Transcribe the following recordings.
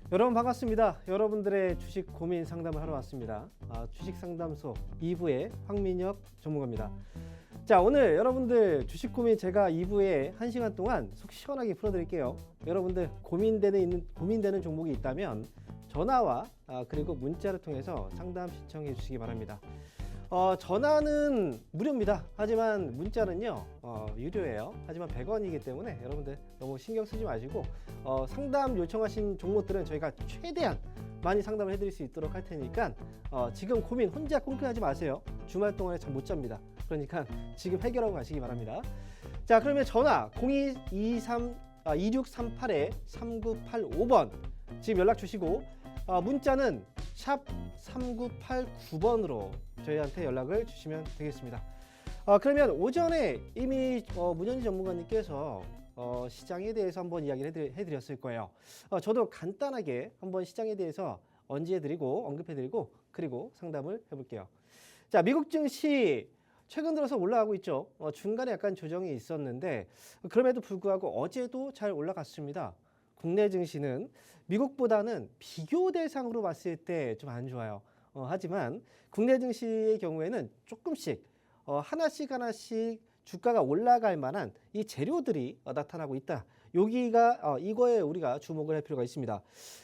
여러분 반갑습니다. 여러분들의 주식 고민 상담을 하러 왔습니다. 주식 상담소 2부의 황민혁 전문가입니다. 자, 오늘 여러분들 주식 고민 제가 2부에 1시간 동안 속 시원하게 풀어드릴게요. 여러분들 고민되는 종목이 있다면 전화와 그리고 문자를 통해서 상담 신청해 주시기 바랍니다. 전화는 무료입니다. 하지만 문자는요 유료예요. 하지만 100원이기 때문에 여러분들 너무 신경 쓰지 마시고 상담 요청하신 종목들은 저희가 최대한 많이 상담을 해드릴 수 있도록 할 테니까 지금 고민 혼자 꽁꽁하지 마세요. 주말 동안에 잠 못 잡니다. 그러니까 지금 해결하고 가시기 바랍니다. 자, 그러면 전화 2638-3985번 지금 연락 주시고 문자는 샵 3989번으로 저희한테 연락을 주시면 되겠습니다. 그러면 오전에 이미 문현지 전문가님께서 시장에 대해서 한번 이야기를 해드렸을 거예요. 저도 간단하게 한번 시장에 대해서 언지해드리고 언급해드리고 그리고 상담을 해볼게요. 자, 미국 증시 최근 들어서 올라가고 있죠. 중간에 약간 조정이 있었는데 그럼에도 불구하고 어제도 잘 올라갔습니다. 국내 증시는 미국보다는 비교 대상으로 봤을 때 좀 안 좋아요. 하지만 국내 증시의 경우에는 조금씩 하나씩 주가가 올라갈 만한 이 재료들이 나타나고 있다. 여기가 이거에 우리가 주목을 할 필요가 있습니다.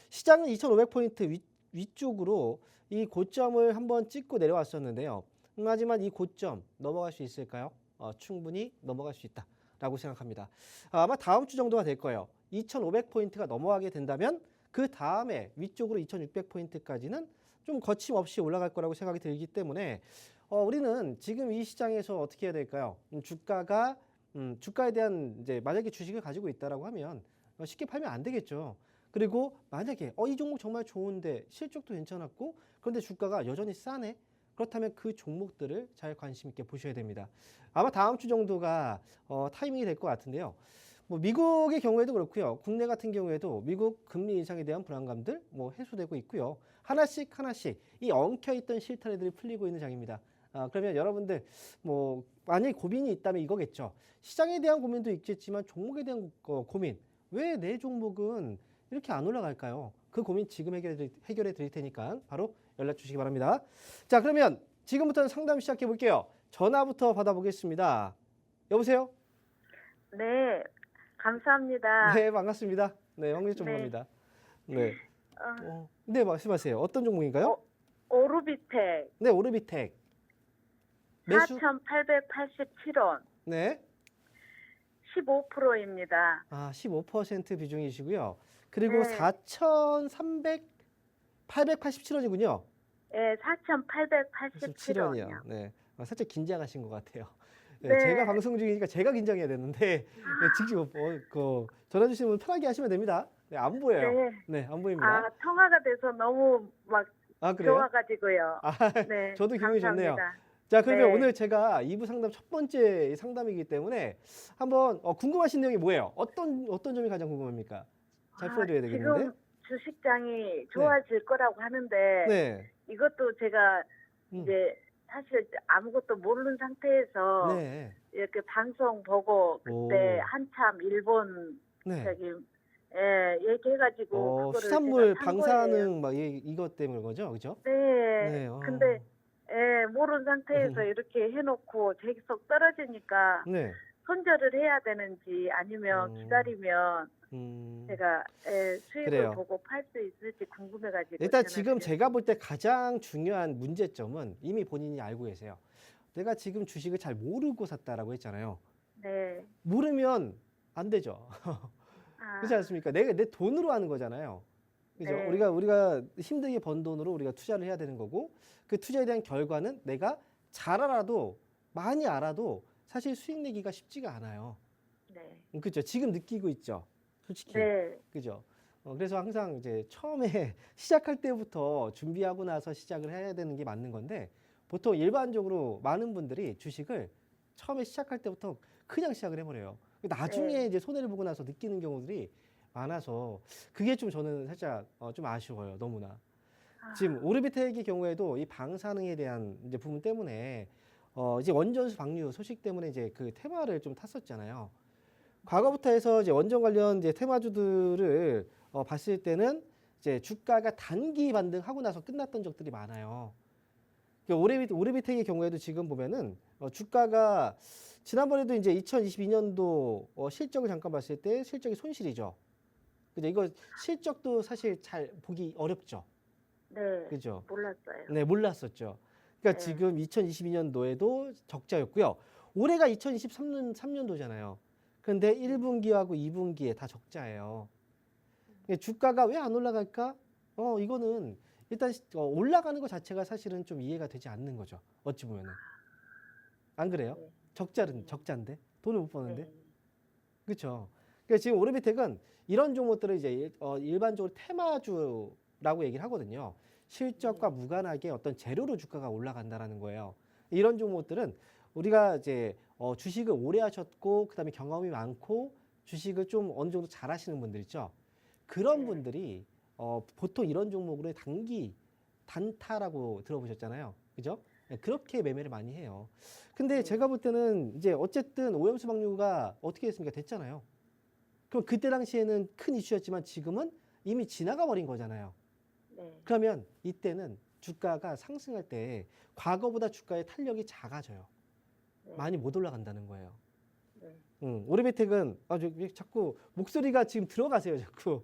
시장은 2,500포인트 위쪽으로 이 고점을 한번 찍고 내려왔었는데요. 하지만 이 고점 넘어갈 수 있을까요? 충분히 넘어갈 수 있다라고 생각합니다. 아마 다음 주 정도가 될 거예요. 2,500포인트가 넘어가게 된다면 그 다음에 위쪽으로 2,600포인트까지는 좀 거침없이 올라갈 거라고 생각이 들기 때문에 우리는 지금 이 시장에서 어떻게 해야 될까요? 주가에 대한 이제 만약에 주식을 가지고 있다라고 하면 쉽게 팔면 안 되겠죠. 그리고 만약에 이 종목 정말 좋은데 실적도 괜찮았고 그런데 주가가 여전히 싸네. 그렇다면 그 종목들을 잘 관심 있게 보셔야 됩니다. 아마 다음 주 정도가 타이밍이 될 것 같은데요. 뭐 미국의 경우에도 그렇고요. 국내 같은 경우에도 미국 금리 인상에 대한 불안감들 해소되고 있고요. 하나씩 이 엉켜있던 실타래들이 풀리고 있는 장입니다. 그러면 여러분들 만약에 고민이 있다면 이거겠죠. 시장에 대한 고민도 있겠지만 종목에 대한 고민. 왜 내 종목은 이렇게 안 올라갈까요? 그 고민 지금 해결해 드릴 테니까 바로 연락 주시기 바랍니다. 자, 그러면 지금부터는 상담 시작해 볼게요. 전화부터 받아보겠습니다. 여보세요? 네, 감사합니다. 네, 반갑습니다. 네, 황민혁 네, 전문가입니다. 네. 네, 말씀하세요. 어떤 종목인가요? 오르비텍 네, 오르비텍. 매수? 4,887원, 네. 15%입니다. 15% 비중이시고요. 그리고 네, 887원이군요. 네, 4,887원이요. 17원이요. 네. 살짝 긴장하신 것 같아요. 네, 네, 제가 방송 중이니까 제가 긴장해야 되는데 네, 직접 전화 주시는 분 편하게 하시면 됩니다. 네, 안 보여요. 네. 네, 안 보입니다. 통화가 돼서 너무 그래요? 좋아가지고요. 네, 저도 기분이 좋네요. 감사합니다. 자, 그러면 네. 오늘 제가 2부 상담 첫 번째 상담이기 때문에 한번 궁금하신 내용이 뭐예요? 어떤 점이 가장 궁금합니까? 잘 풀어줘야 되겠는데. 지금 주식장이 네. 좋아질 거라고 하는데 네. 이것도 제가 음. 이제 사실 아무것도 모르는 상태에서 네. 이렇게 방송 보고 그때 오. 한참 일본 네. 얘기해가지고 그거를 수산물 제가 산 거예요. 방사능 이것 때문에 그거죠, 그죠? 네. 네. 근데 모르는 상태에서 이렇게 해놓고 계속 떨어지니까 네. 손절을 해야 되는지 아니면 기다리면 제가 수익을 그래요. 보고 팔 수 있을지 궁금해가지고 일단 지금 전화드렸어요. 제가 볼 때 가장 중요한 문제점은 이미 본인이 알고 계세요. 내가 지금 주식을 잘 모르고 샀다라고 했잖아요. 네. 모르면 안 되죠. 그렇지 않습니까? 내 돈으로 하는 거잖아요. 그죠? 네. 우리가 힘들게 번 돈으로 우리가 투자를 해야 되는 거고 그 투자에 대한 결과는 내가 잘 알아도 많이 알아도 사실 수익 내기가 쉽지가 않아요. 네. 그죠? 지금 느끼고 있죠. 솔직히. 네. 그죠? 그래서 항상 이제 처음에 시작할 때부터 준비하고 나서 시작을 해야 되는 게 맞는 건데 보통 일반적으로 많은 분들이 주식을 처음에 시작할 때부터 그냥 시작을 해버려요. 나중에 네. 이제 손해를 보고 나서 느끼는 경우들이 많아서 그게 좀 저는 살짝 좀 아쉬워요. 너무나. 지금 오르비텍의 경우에도 이 방사능에 대한 이제 부분 때문에 이제 원전수 방류 소식 때문에 이제 그 테마를 좀 탔었잖아요. 과거부터 해서 이제 원전 관련 이제 테마주들을 봤을 때는 이제 주가가 단기 반등하고 나서 끝났던 적들이 많아요. 그러니까 오래비텍의 경우에도 지금 보면은 주가가 지난번에도 이제 2022년도 실적을 잠깐 봤을 때 실적이 손실이죠. 그죠? 이거 실적도 사실 잘 보기 어렵죠. 네. 그죠? 몰랐어요. 네, 몰랐었죠. 그러니까 네. 지금 2022년도에도 적자였고요. 올해가 2023년도잖아요. 근데 1분기하고 2분기에 다 적자예요. 주가가 왜 안 올라갈까? 이거는 일단 올라가는 것 자체가 사실은 좀 이해가 되지 않는 거죠. 어찌 보면은. 안 그래요? 네. 적자인데 돈을 못 버는데. 네. 그렇죠. 그러니까 지금 오르비텍은 이런 종목들을 이제 일반적으로 테마주라고 얘기를 하거든요. 실적과 무관하게 어떤 재료로 주가가 올라간다라는 거예요. 이런 종목들은 우리가 이제 주식을 오래 하셨고 그다음에 경험이 많고 주식을 좀 어느 정도 잘 하시는 분들 있죠. 그런 네. 분들이 보통 이런 종목으로 단기 단타라고 들어보셨잖아요. 그죠? 네, 그렇게 매매를 많이 해요. 근데 제가 볼 때는 이제 어쨌든 오염수 방류가 어떻게 됐습니까? 됐잖아요. 그럼 그때 당시에는 큰 이슈였지만 지금은 이미 지나가 버린 거잖아요. 네. 그러면 이때는 주가가 상승할 때 과거보다 주가의 탄력이 작아져요. 네. 많이 못 올라간다는 거예요. 네. 오르비텍은 자꾸 목소리가 지금 들어가세요, 자꾸.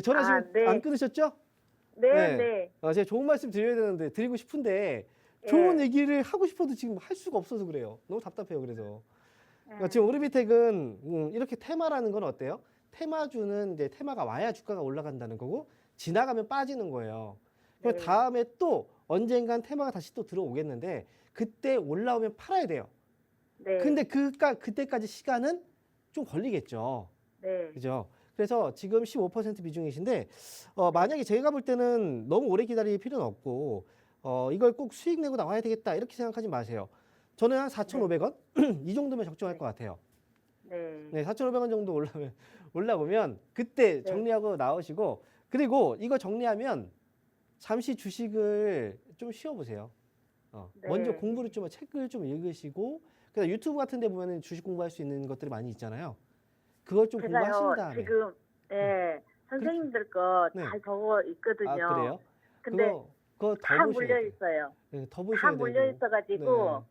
전화 지금 네. 안 끊으셨죠? 네. 네. 네. 제가 좋은 말씀 드려야 되는데 드리고 싶은데 예. 좋은 얘기를 하고 싶어도 지금 할 수가 없어서 그래요. 너무 답답해요. 그래서 예. 지금 오르비텍은 이렇게 테마라는 건 어때요? 테마주는 이제 테마가 와야 주가가 올라간다는 거고 지나가면 빠지는 거예요. 그럼 네. 다음에 또 언젠간 테마가 다시 또 들어오겠는데 그때 올라오면 팔아야 돼요. 네. 근데 그때까지 시간은 좀 걸리겠죠. 네. 그죠? 그래서 지금 15% 비중이신데 만약에 제가 볼 때는 너무 오래 기다릴 필요는 없고 이걸 꼭 수익 내고 나와야 되겠다 이렇게 생각하지 마세요. 저는 한 4,500원 이 정도면 적정할 것 같아요. 네. 네, 4,500원 정도 올라오면 그때 네. 정리하고 나오시고 그리고 이거 정리하면 잠시 주식을 좀 쉬어보세요. 네. 먼저 공부를 좀 책을 좀 읽으시고 그다음 유튜브 같은 데 보면은 주식 공부할 수 있는 것들이 많이 있잖아요. 그걸 좀 공부하신 제가요, 다음에 지금, 예, 선생님들 거 네. 잘 보고 있거든요. 아, 그래요? 근데 그거 더 다 보셔야 물려 돼요. 있어요. 네, 더 다 보셔야 물려 되고. 있어가지고,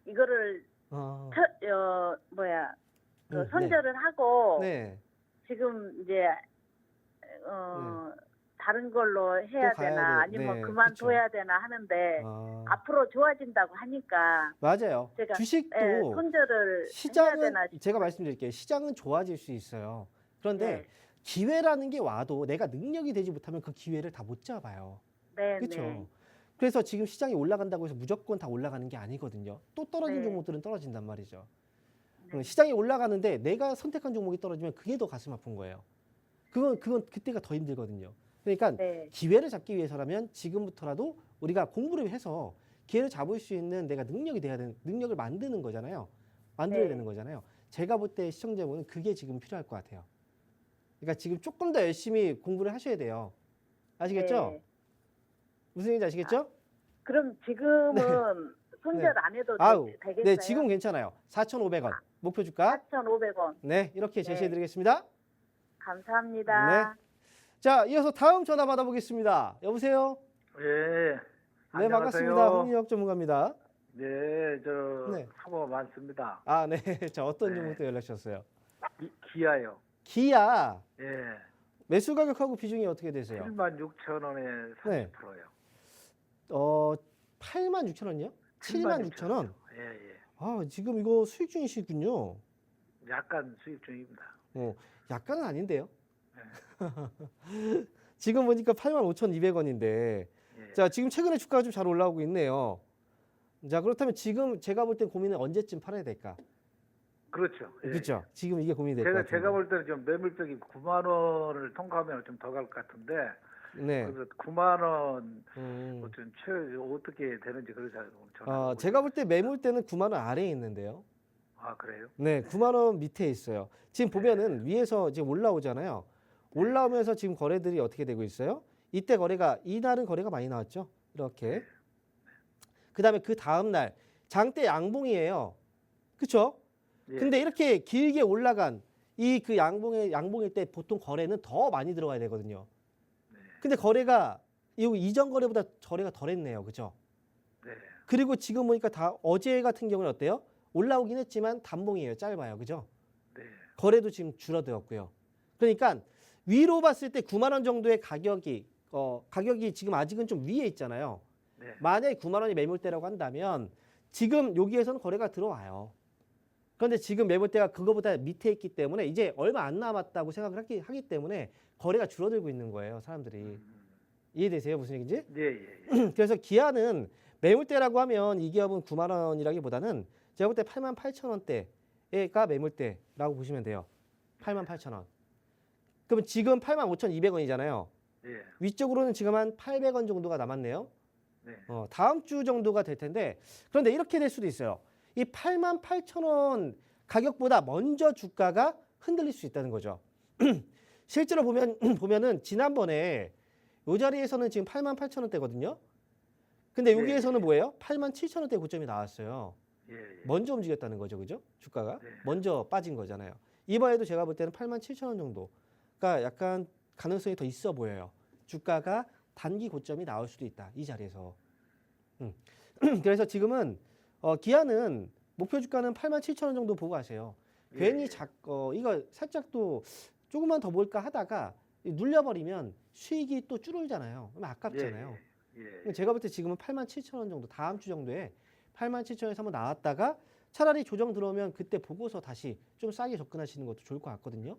이거를, 아, 네. 손절을 하고, 네. 지금 이제, 다른 걸로 해야 또 가야 되나, 돼요. 아니면 네, 그만둬야 되나 하는데, 아, 앞으로 좋아진다고 하니까, 맞아요. 제가, 주식도 예, 손절을 해야 시장은 되나 싶어요. 제가 말씀드릴게요. 시장은 좋아질 수 있어요. 그런데 네. 기회라는 게 와도 내가 능력이 되지 못하면 그 기회를 다 못 잡아요. 네, 그렇죠? 네. 그래서 지금 시장이 올라간다고 해서 무조건 다 올라가는 게 아니거든요. 또 떨어진 네. 종목들은 떨어진단 말이죠. 네. 시장이 올라가는데 내가 선택한 종목이 떨어지면 그게 더 가슴 아픈 거예요. 그건 그때가 더 힘들거든요. 그러니까 네. 기회를 잡기 위해서라면 지금부터라도 우리가 공부를 해서 기회를 잡을 수 있는 내가 능력이 돼야 되는 능력을 만드는 거잖아요. 만들어야 네. 되는 거잖아요. 제가 볼 때 시청자분은 그게 지금 필요할 것 같아요. 그러니까 지금 조금 더 열심히 공부를 하셔야 돼요. 아시겠죠? 네. 무슨 얘기인지 아시겠죠? 그럼 지금은 손절 네. 안 해도 아우, 되겠어요? 네, 지금 괜찮아요. 4,500원 목표 주가. 4,500원. 네, 이렇게 네. 제시해 드리겠습니다. 감사합니다. 자, 이어서 다음 전화 받아보겠습니다. 여보세요? 예. 네, 안녕하세요. 반갑습니다. 홍리혁 전문가입니다. 네, 저 네. 사고 많습니다. 아, 네. 자, 어떤 네. 종목도 연락 주셨어요? 기아요. 기아 예. 매수 가격하고 비중이 어떻게 되세요? 76,000원에 30%요. 86,000원이요? 76,000원? 예, 예. 아, 지금 이거 수익 중이시군요. 약간 수익 중입니다. 약간은 아닌데요. 네. 지금 보니까 85,200원인데. 예. 자, 지금 최근에 주가가 좀 잘 올라오고 있네요. 자, 그렇다면 지금 제가 볼 때 고민은 언제쯤 팔아야 될까? 그렇죠. 예. 그렇죠. 지금 이게 고민이 될 것 같아요. 제가 볼 때는 좀 매물벽이 9만 원을 통과하면 좀 더 갈 것 같은데. 네. 그래서 9만 원 음. 좀 어떻게 되는지 그래서 전화. 제가 볼 때 매물대는 9만 원 아래에 있는데요. 아, 그래요? 네, 9만 원 밑에 있어요. 지금 보면은 위에서 지금 올라오잖아요. 올라오면서 지금 거래들이 어떻게 되고 있어요? 이때 거래가 이날은 거래가 많이 나왔죠. 이렇게. 그다음에 그 다음 날 장대 양봉이에요. 그렇죠? 예. 근데 이렇게 길게 올라간 이 그 양봉일 때 보통 거래는 더 많이 들어가야 되거든요. 근데 거래가 이전 거래보다 거래가 덜했네요. 그죠? 네. 그리고 지금 보니까 다 어제 같은 경우는 어때요? 올라오긴 했지만 단봉이에요. 짧아요. 그죠? 네. 거래도 지금 줄어들었고요. 그러니까 위로 봤을 때 9만 원 정도의 가격이 지금 아직은 좀 위에 있잖아요. 네. 만약에 9만 원이 매물대라고 한다면 지금 여기에서는 거래가 들어와요. 그런데 지금 매물대가 그거보다 밑에 있기 때문에 이제 얼마 안 남았다고 생각을 하기 때문에 거래가 줄어들고 있는 거예요. 사람들이. 이해되세요? 무슨 얘기인지? 예, 예, 예. 그래서 기아는 매물대라고 하면 이 기업은 9만 원이라기보다는 제가 볼 때 8만 8천 원대가 매물대라고 보시면 돼요. 8만 8천 원. 그러면 지금 8만 5,200원이잖아요. 예. 위쪽으로는 지금 한 800원 정도가 남았네요. 네. 다음 주 정도가 될 텐데 그런데 이렇게 될 수도 있어요. 이 8만 8천 원 가격보다 먼저 주가가 흔들릴 수 있다는 거죠. 실제로 보면은 지난번에 이 자리에서는 지금 8만 8천 원대거든요. 근데 네. 여기에서는 뭐예요? 8만 7천 원대 고점이 나왔어요. 예, 예. 먼저 움직였다는 거죠. 그죠? 주가가 네. 먼저 빠진 거잖아요. 이번에도 제가 볼 때는 8만 7천 원 정도가 약간 가능성이 더 있어 보여요. 주가가 단기 고점이 나올 수도 있다. 이 자리에서. 그래서 지금은 기아는 목표 주가는 8만 7천 원 정도 보고 가세요. 예, 괜히 예. 이거 살짝 또 조금만 더 볼까 하다가 눌려버리면 수익이 또 줄어들잖아요. 그럼 아깝잖아요. 예, 예. 제가 볼 때 지금은 8만 7천 원 정도 다음 주 정도에 8만 7천 원에서 한번 나왔다가 차라리 조정 들어오면 그때 보고서 다시 좀 싸게 접근하시는 것도 좋을 것 같거든요.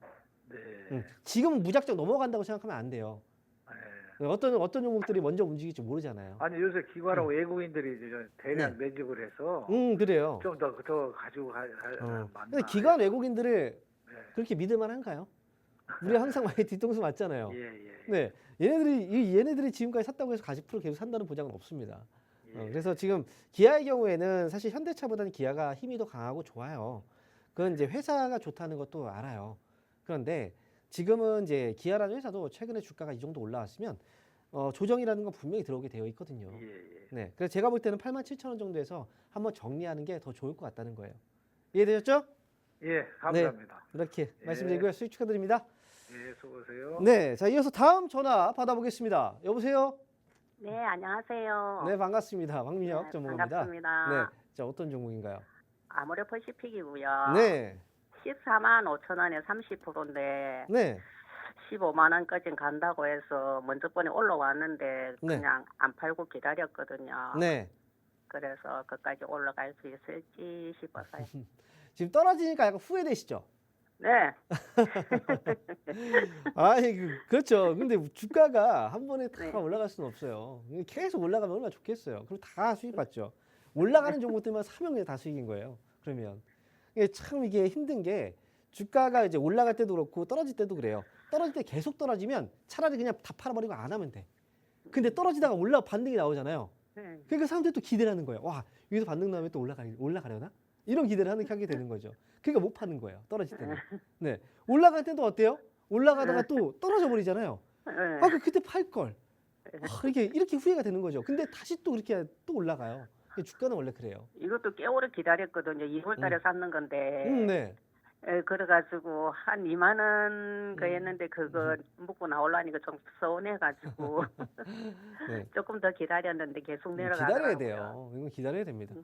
네. 지금은 무작정 넘어간다고 생각하면 안 돼요. 예. 어떤 종목들이 먼저 움직일지 모르잖아요. 아니 요새 기관하고 외국인들이 이제 대량 네. 매집을 해서 그래요. 좀 더 가지고 근데 맞나? 기관 외국인들을 네. 그렇게 믿을 만한가요? 우리가 항상 많이 뒤통수 맞잖아요. 예, 예. 네, 얘네들이 지금까지 샀다고 해서 40% 계속 산다는 보장은 없습니다. 예. 그래서 지금 기아의 경우에는 사실 현대차보다는 기아가 힘이 더 강하고 좋아요. 그건 이제 회사가 좋다는 것도 알아요. 그런데 지금은 이제 기아라는 회사도 최근에 주가가 이 정도 올라왔으면 조정이라는 건 분명히 들어오게 되어 있거든요. 예, 예. 네, 그래서 제가 볼 때는 8만 7천 원 정도에서 한번 정리하는 게 더 좋을 것 같다는 거예요. 이해되셨죠? 예, 감사합니다. 이렇게 예. 말씀드리고요. 수익 축하드립니다. 예, 수고하세요. 네, 자 이어서 다음 전화 받아보겠습니다. 여보세요? 네, 안녕하세요. 네, 반갑습니다. 황민혁 네, 전문가입니다. 반갑습니다. 네, 자 어떤 종목인가요? 아모레퍼시픽이고요. 네, 14만 5천 원에 30%인데 네, 15만 원까지 간다고 해서 먼저 번에 올라왔는데 네. 그냥 안 팔고 기다렸거든요. 네. 그래서 그까지 올라갈 수 있을지 싶어서요. 지금 떨어지니까 약간 후회되시죠? 네, 아니, 그렇죠. 근데 주가가 한 번에 다 네. 올라갈 수는 없어요. 계속 올라가면 얼마나 좋겠어요. 그럼 다 수익 받죠. 올라가는 종목들만 사면 다 수익인 거예요. 그러면 이게 힘든 게 주가가 이제 올라갈 때도 그렇고 떨어질 때도 그래요. 떨어질 때 계속 떨어지면 차라리 그냥 다 팔아버리고 안 하면 돼. 근데 떨어지다가 반등이 나오잖아요. 네. 그러니까 사람들이 또 기대를 하는 거예요. 와, 여기서 반등 나오면 또 올라가려나? 이런 기대를 하게 되는 거죠. 그러니까 못 파는 거예요. 떨어질 때는. 네. 올라갈 때도 어때요? 올라가다가 또 떨어져 버리잖아요. 네. 그때 팔 걸. 이렇게 후회가 되는 거죠. 근데 다시 또 그렇게 또 올라가요. 주가는 원래 그래요. 이것도 꽤 오래 기다렸거든요. 2월 달에 샀는 건데. 네. 예, 그래가지고 한 2만 원 그랬는데 그거 먹고 나오려니까 좀 서운해가지고 네. 조금 더 기다렸는데 계속 기다려야 내려가더라고요. 돼요. 이건 기다려야 됩니다.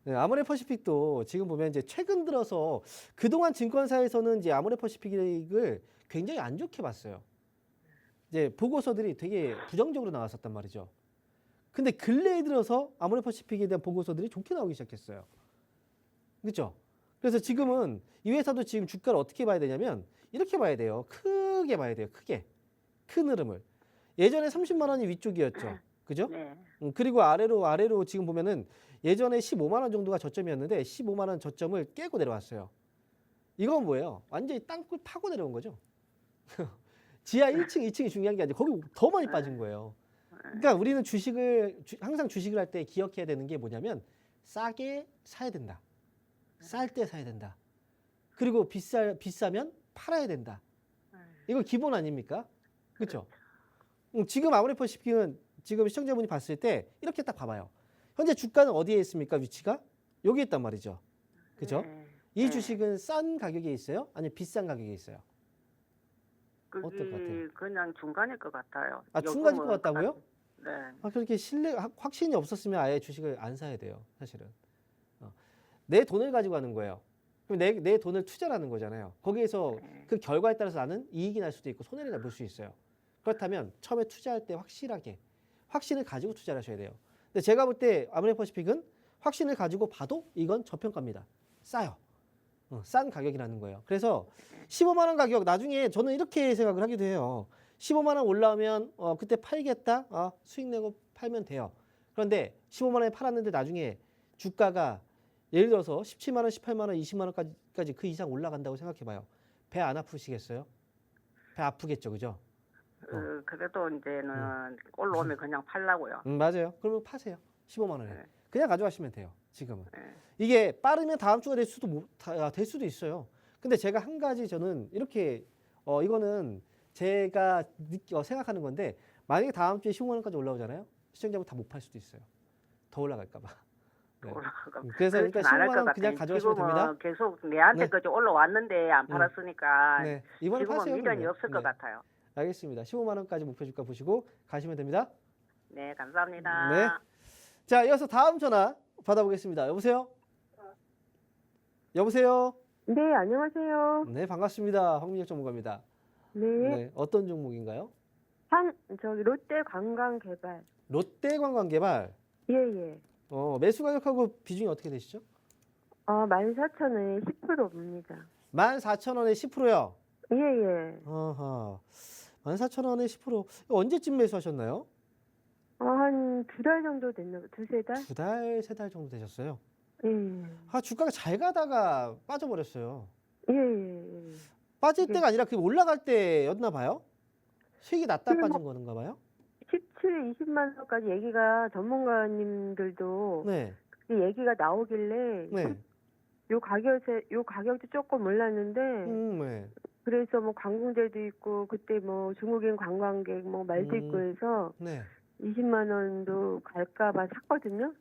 네, 아모레퍼시픽도 지금 보면 이제 최근 들어서 그동안 증권사에서는 이제 아모레퍼시픽을 굉장히 안 좋게 봤어요. 이제 보고서들이 되게 부정적으로 나왔었단 말이죠. 근데 근래에 들어서 아모레퍼시픽에 대한 보고서들이 좋게 나오기 시작했어요. 그렇죠? 그래서 지금은 이 회사도 지금 주가를 어떻게 봐야 되냐면 이렇게 봐야 돼요. 크게 봐야 돼요. 크게. 큰 흐름을. 예전에 30만 원이 위쪽이었죠. 그죠? 네. 그리고 아래로 지금 보면은 예전에 15만 원 정도가 저점이었는데 15만 원 저점을 깨고 내려왔어요. 이건 뭐예요? 완전히 땅굴 파고 내려온 거죠. 지하 1층, 2층이 중요한 게 아니고 거기 더 많이 빠진 거예요. 그러니까 우리는 항상 주식을 할 때 기억해야 되는 게 뭐냐면 싸게 사야 된다. 쌀 때 사야 된다. 그리고 비싸면 팔아야 된다. 이거 기본 아닙니까? 그렇죠? 지금 아모레퍼시픽은 지금 시청자분이 봤을 때 이렇게 딱 봐봐요. 현재 주가는 어디에 있습니까? 위치가? 여기 있단 말이죠. 그렇죠? 네. 이 주식은 싼 가격에 있어요? 아니면 비싼 가격에 있어요? 어떨 것 같아요? 그게 그냥 중간일 것 같아요. 아, 중간일 것 요금은 같다고요? 네. 아, 그렇게 확신이 없었으면 아예 주식을 안 사야 돼요, 사실은. 내 돈을 가지고 하는 거예요. 그럼 내 돈을 투자라는 거잖아요. 거기에서 네. 그 결과에 따라서 나는 이익이 날 수도 있고 손해를 볼 수 있어요. 그렇다면 처음에 투자할 때 확신을 가지고 투자를 하셔야 돼요. 근데 제가 볼 때 아메리카퍼시픽은 확신을 가지고 봐도 이건 저평가입니다. 싸요. 싼 가격이라는 거예요. 그래서 15만 원 가격 나중에 저는 이렇게 생각을 하기도 해요. 15만 원 올라오면 그때 팔겠다. 수익 내고 팔면 돼요. 그런데 15만 원에 팔았는데 나중에 주가가 예를 들어서 17만 원, 18만 원, 20만 원까지 그 이상 올라간다고 생각해 봐요. 배 안 아프시겠어요? 배 아프겠죠. 그죠? 그래도 이제는 올라오면 그냥 팔라고요. 맞아요. 그러면 파세요. 15만 원에. 네. 그냥 가져가시면 돼요. 지금은. 네. 이게 빠르면 다음 주가 될 수도 있어요. 근데 제가 한 가지 저는 이렇게 이거는 제가 생각하는 건데 만약에 다음 주에 15만 원까지 올라오잖아요. 시청자분 다 못 팔 수도 있어요. 더 올라갈까 봐. 네. 그래서 일단 15만 원 그냥 가져가시면 됩니다. 계속 내한테까지 올라왔는데 안 팔았으니까 네. 이번에 지금은 파세요. 미련이 그러면. 없을 것 같아요. 알겠습니다. 15만 원까지 목표 주가 보시고 가시면 됩니다. 네, 감사합니다. 네. 자, 이어서 다음 전화 받아보겠습니다. 여보세요? 여보세요? 네, 안녕하세요. 네, 반갑습니다. 황민혁 전문가입니다. 네, 네, 어떤 종목인가요? 저기 롯데관광개발. 롯데관광개발. 예, 예. 매수 가격하고 비중이 어떻게 되시죠? 14,000원에 10%입니다. 14,000원에 10%요. 예, 예. 아하. 14,000원에 10%. 언제쯤 매수하셨나요? 한 2달 정도 됐나, 두세 달? 2달, 3달 정도 되셨어요. 예, 예. 주가가 잘 가다가 빠져버렸어요. 예, 예, 예. 빠질 이게- 때가 아니라 그 올라갈 때였나 봐요? 수익이 났다 뭐- 빠진 건가 봐요? 17, 20만 원까지 얘기가 전문가님들도 네. 그 얘기가 나오길래 네. 요 가격도 조금 올랐는데 네. 그래서 뭐 관공대도 있고 그때 뭐 중국인 관광객 뭐 말도 있고 해서 네. 20만 원도 갈까봐 샀거든요.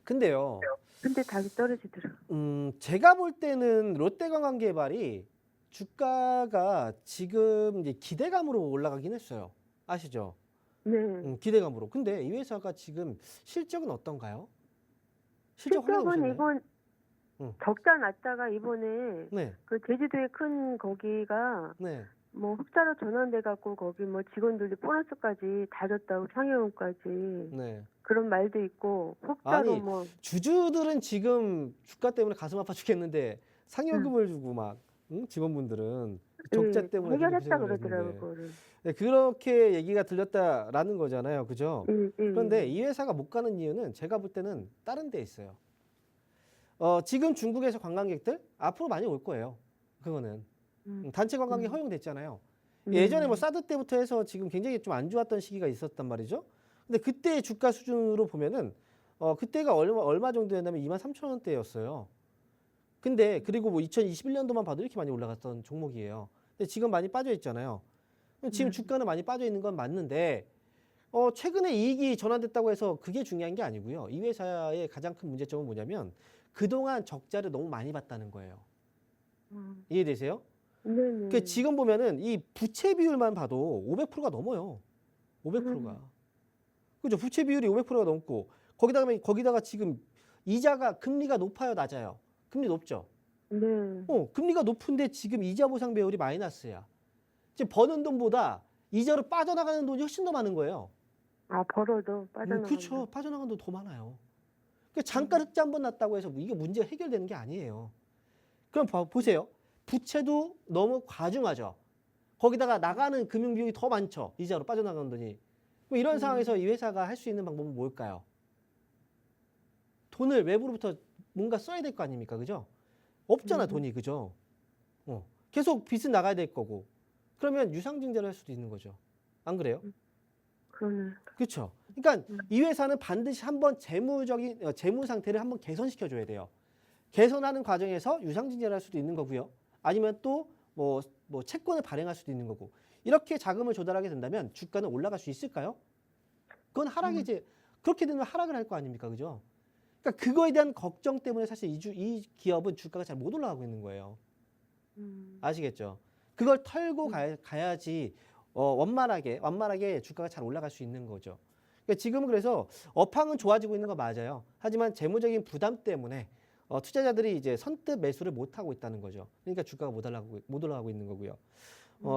근데요. 근데 다시 떨어지더라고요. 제가 볼 때는 롯데관광개발이 주가가 지금 이제 기대감으로 올라가긴 했어요. 아시죠? 네. 기대감으로. 근데 이 회사가 지금 실적은 어떤가요? 실적 확인해 실적은 보셨나요? 이번 응. 적자 났다가 이번에 네. 그 제주도에 큰 거기가 네. 뭐 흑자로 전환돼 갖고 거기 뭐 직원들이 보너스까지 다 줬다고 상여금까지 네. 그런 말도 있고 흑자로 아니, 뭐 주주들은 지금 주가 때문에 가슴 아파 죽겠는데 상여금을 주고 막 직원분들은 적자 예, 때문에 해결했다 고생을 그러더라고요. 했는데. 그거를. 네, 그렇게 얘기가 들렸다라는 거잖아요. 그죠? 예, 예, 그런데 예. 이 회사가 못 가는 이유는 제가 볼 때는 다른 데 있어요. 지금 중국에서 관광객들 앞으로 많이 올 거예요. 그거는 단체 관광이 허용됐잖아요. 예전에 뭐 사드 때부터 해서 지금 굉장히 좀 안 좋았던 시기가 있었단 말이죠. 근데 그때 주가 수준으로 보면은 그때가 얼마 정도였냐면 23,000원대였어요. 근데 그리고 뭐 2021년도만 봐도 이렇게 많이 올라갔던 종목이에요. 근데 지금 많이 빠져 있잖아요. 지금 주가는 많이 빠져 있는 건 맞는데 최근에 이익이 전환됐다고 해서 그게 중요한 게 아니고요. 이 회사의 가장 큰 문제점은 뭐냐면 그동안 적자를 너무 많이 봤다는 거예요. 이해되세요? 네네. 그 지금 보면은 이 부채 비율만 봐도 500%가 넘어요. 500%가. 그죠? 부채 비율이 500%가 넘고 거기다가 지금 이자가 금리가 높아요, 낮아요? 금리 높죠? 네. 금리가 높은데 지금 이자 보상 배율이 마이너스야. 지금 버는 돈보다 이자로 빠져나가는 돈이 훨씬 더 많은 거예요. 벌어도 빠져나간다. 그렇죠. 빠져나가는 돈 더 많아요. 그러니까 잠깐 흑자 한 번 났다고 해서 이게 문제가 해결되는 게 아니에요. 그럼 보세요. 부채도 너무 과중하죠. 거기다가 나가는 금융 비용이 더 많죠. 이자로 빠져나가는 돈이. 그럼 이런 상황에서 이 회사가 할 수 있는 방법은 뭘까요? 돈을 외부로부터 뭔가 써야 될 거 아닙니까? 그죠? 없잖아, 돈이. 그죠? 계속 빚은 나가야 될 거고. 그러면 유상증자를 할 수도 있는 거죠. 안 그래요? 그러네. 그렇죠. 그러니까 이 회사는 반드시 한번 재무 상태를 한번 개선시켜 줘야 돼요. 개선하는 과정에서 유상증자를 할 수도 있는 거고요. 아니면 또 뭐 채권을 발행할 수도 있는 거고. 이렇게 자금을 조달하게 된다면 주가는 올라갈 수 있을까요? 그건 하락이지. 그렇게 되면 하락을 할 거 아닙니까? 그죠? 그러니까 그거에 대한 걱정 때문에 사실 이 기업은 주가가 잘 못 올라가고 있는 거예요. 아시겠죠? 그걸 털고 가야지 원만하게 주가가 잘 올라갈 수 있는 거죠. 그러니까 지금은 그래서 업황은 좋아지고 있는 거 맞아요. 하지만 재무적인 부담 때문에 투자자들이 이제 선뜻 매수를 못 하고 있다는 거죠. 그러니까 주가가 못 올라가고 있는 거고요.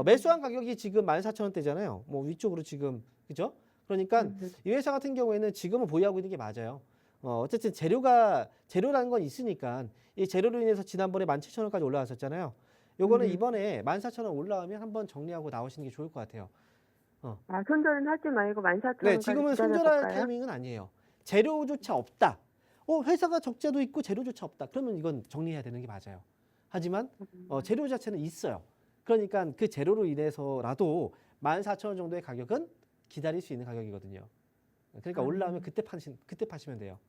매수한 가격이 지금 14,000원대잖아요. 뭐 위쪽으로 지금 그죠? 그러니까 이 회사 같은 경우에는 지금은 보유하고 있는 게 맞아요. 어쨌든 재료라는 건 있으니까 이 재료로 인해서 지난번에 17,000원까지 올라왔었잖아요. 요거는 이번에 14,000원 올라오면 한번 정리하고 나오시는 게 좋을 것 같아요. 아, 손절은 하지 말고 14,000원까지 네, 지금은 손절할 기다려볼까요? 타이밍은 아니에요. 재료조차 없다. 회사가 적자도 있고 재료조차 없다. 그러면 이건 정리해야 되는 게 맞아요. 하지만 재료 자체는 있어요. 그러니까 그 재료로 인해서라도 14,000원 정도의 가격은 기다릴 수 있는 가격이거든요. 그러니까 올라오면 그때 파시면 돼요.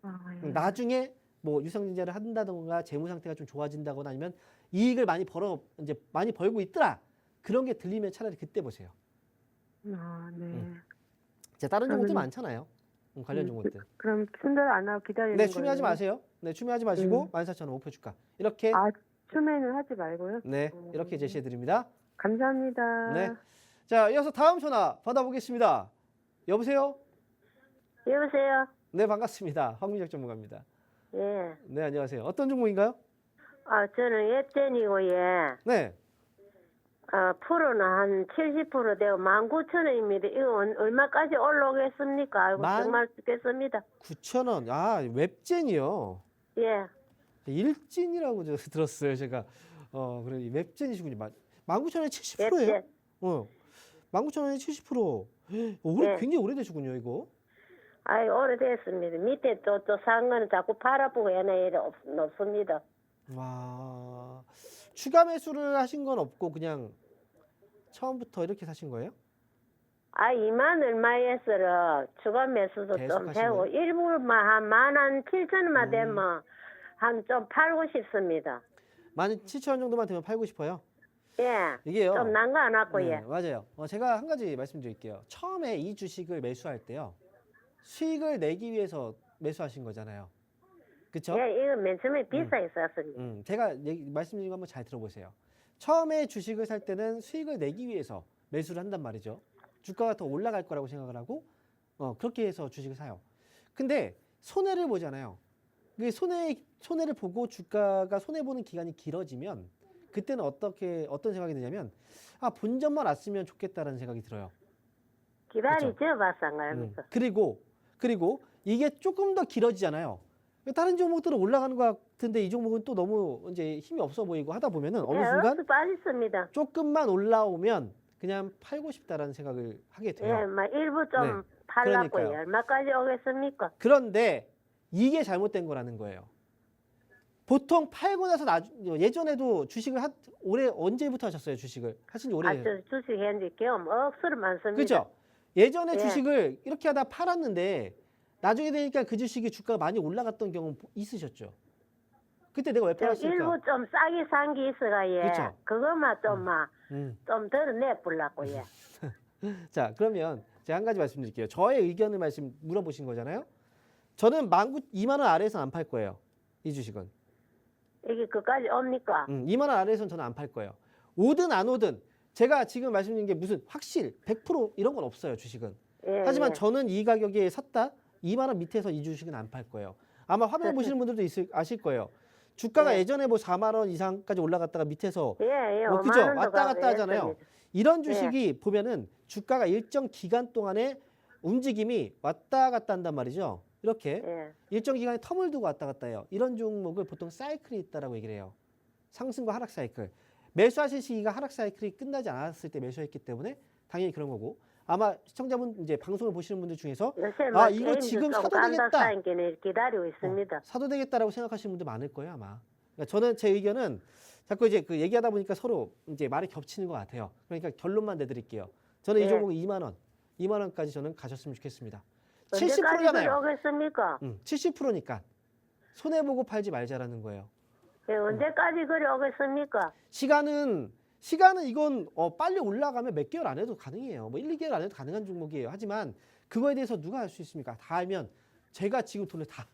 아, 예. 나중에 뭐 유상증자를 한다던가 재무 상태가 좀 좋아진다거나 아니면 이익을 많이 벌고 있더라. 그런 게 들리면 차라리 그때 보세요. 아, 네. 자, 다른 종목들 그러면- 많잖아요. 관련 종목들. 그럼 손절 안 하고 기다리는 네, 거예요? 추매하지 마세요. 네, 추매하지 마시고 14,000원 목표 주가. 이렇게 아, 추매는 하지 말고요? 네, 이렇게 제시해 드립니다. 감사합니다. 네. 자, 이어서 다음 전화 받아보겠습니다. 여보세요? 여보세요. 네, 반갑습니다. 황민혁 전문가입니다. 예. 네, 안녕하세요. 어떤 종목인가요? 저는 웹젠이고 예. 네. 프로는 한 70% 되고 19,000원입니다. 이거 얼마까지 올라오겠습니까? 아이고 정말 죽겠습니다. 9,000원. 아, 웹젠이요. 예. 일진이라고 저 들었어요, 제가. 그래 웹젠이시군요. 19,000원에 70%예요? 웹젠. 19,000원에 70%. 그래 네. 굉장히 오래되시군요, 이거. 아이 오래됐습니다. 밑에 또 산 거는 자꾸 팔아보고 얘네 없습니다. 와. 추가 매수를 하신 건 없고 그냥 처음부터 이렇게 사신 거예요? 2만 얼마였어요. 추가 매수도 계속 좀 하신 되고 거예요? 일부만 한 17,000원만 되면 한 좀 팔고 싶습니다. 17,000원 정도만 되면 팔고 싶어요. 예. 이게요. 좀 난 거 안 왔고 네, 예. 맞아요. 제가 한 가지 말씀드릴게요. 처음에 이 주식을 매수할 때요. 수익을 내기 위해서 매수하신 거잖아요. 그렇죠? 예, 이거 맨 처음에 비싸게 쌌습니다. 제가 말씀드린 거 한번 잘 들어보세요. 처음에 주식을 살 때는 수익을 내기 위해서 매수를 한단 말이죠. 주가가 더 올라갈 거라고 생각을 하고 그렇게 해서 주식을 사요. 근데 손해를 보잖아요. 그 손해를 보고 주가가 손해보는 기간이 길어지면 그때는 어떤 생각이 드냐면 본전만 왔으면 좋겠다라는 생각이 들어요. 기다리죠, 마찬가지입니까? 그리고 이게 조금 더 길어지잖아요. 다른 종목들은 올라가는 것 같은데 이 종목은 또 너무 이제 힘이 없어 보이고 하다 보면은 어느 순간 억수 빠졌습니다. 조금만 올라오면 그냥 팔고 싶다라는 생각을 하게 돼요. 예, 막 일부 좀 네, 팔라고요. 그러니까요. 얼마까지 오겠습니까? 그런데 이게 잘못된 거라는 거예요. 보통 팔고 나서 예전에도 주식을 올해 언제부터 하셨어요? 주식을 하신 지 오래. 저 주식 현재 경험 억수로 많습니다. 그죠? 예전에 예. 주식을 이렇게 하다 팔았는데 나중에 되니까 그 주식이 주가가 많이 올라갔던 경험 있으셨죠? 그때 내가 왜 저 팔았을까? 일부 좀 싸게 산 게 있어가 예. 그쵸? 그것만 좀 덜어내 보려고 예. 자, 그러면 제가 한 가지 말씀드릴게요. 저의 의견을 물어보신 거잖아요. 저는 2만 원 아래에서는 안 팔 거예요. 이 주식은. 이게 그까지 옵니까? 2만 원 아래에서는 저는 안 팔 거예요. 오든 안 오든 제가 지금 말씀드린 게 무슨 확실 100% 이런 건 없어요. 주식은. 예, 하지만 예. 저는 이 가격에 샀다 2만 원 밑에서 이 주식은 안 팔 거예요. 아마 화면을 보시는 분들도 아실 거예요. 주가가 네. 예전에 뭐 4만 원 이상까지 올라갔다가 밑에서 예, 그죠? 5만 원도 왔다 가고 갔다 하잖아요. 했습니다. 이런 주식이 보면은 주가가 일정 기간 동안에 움직임이 왔다 갔다 한단 말이죠. 이렇게 예. 일정 기간에 텀을 두고 왔다 갔다 해요. 이런 종목을 보통 사이클이 있다라고 얘기를 해요. 상승과 하락 사이클. 매수하실 시기가 하락 사이클이 끝나지 않았을 때 매수했기 때문에 당연히 그런 거고. 아마 시청자분 이제 방송을 보시는 분들 중에서 요새 이거 게임도 지금 좀 사도 되겠다. 간단하게 기다리고 있습니다. 사도 되겠다라고 생각하시는 분들 많을 거예요 아마. 그러니까 저는 제 의견은 자꾸 이제 그 얘기하다 보니까 서로 이제 말이 겹치는 것 같아요. 그러니까 결론만 내드릴게요. 저는 이 네. 종목이 2만 원까지 저는 가셨으면 좋겠습니다. 언제까지 70%잖아요. 그려오겠습니까? 70%니까 손해 보고 팔지 말자라는 거예요. 예, 언제까지 그려오겠습니까? 시간은 이건 빨리 올라가면 몇 개월 안에도 가능해요. 뭐 1, 2개월 안에도 가능한 종목이에요. 하지만 그거에 대해서 누가 할 수 있습니까? 다 알면 제가 지금 돈을 다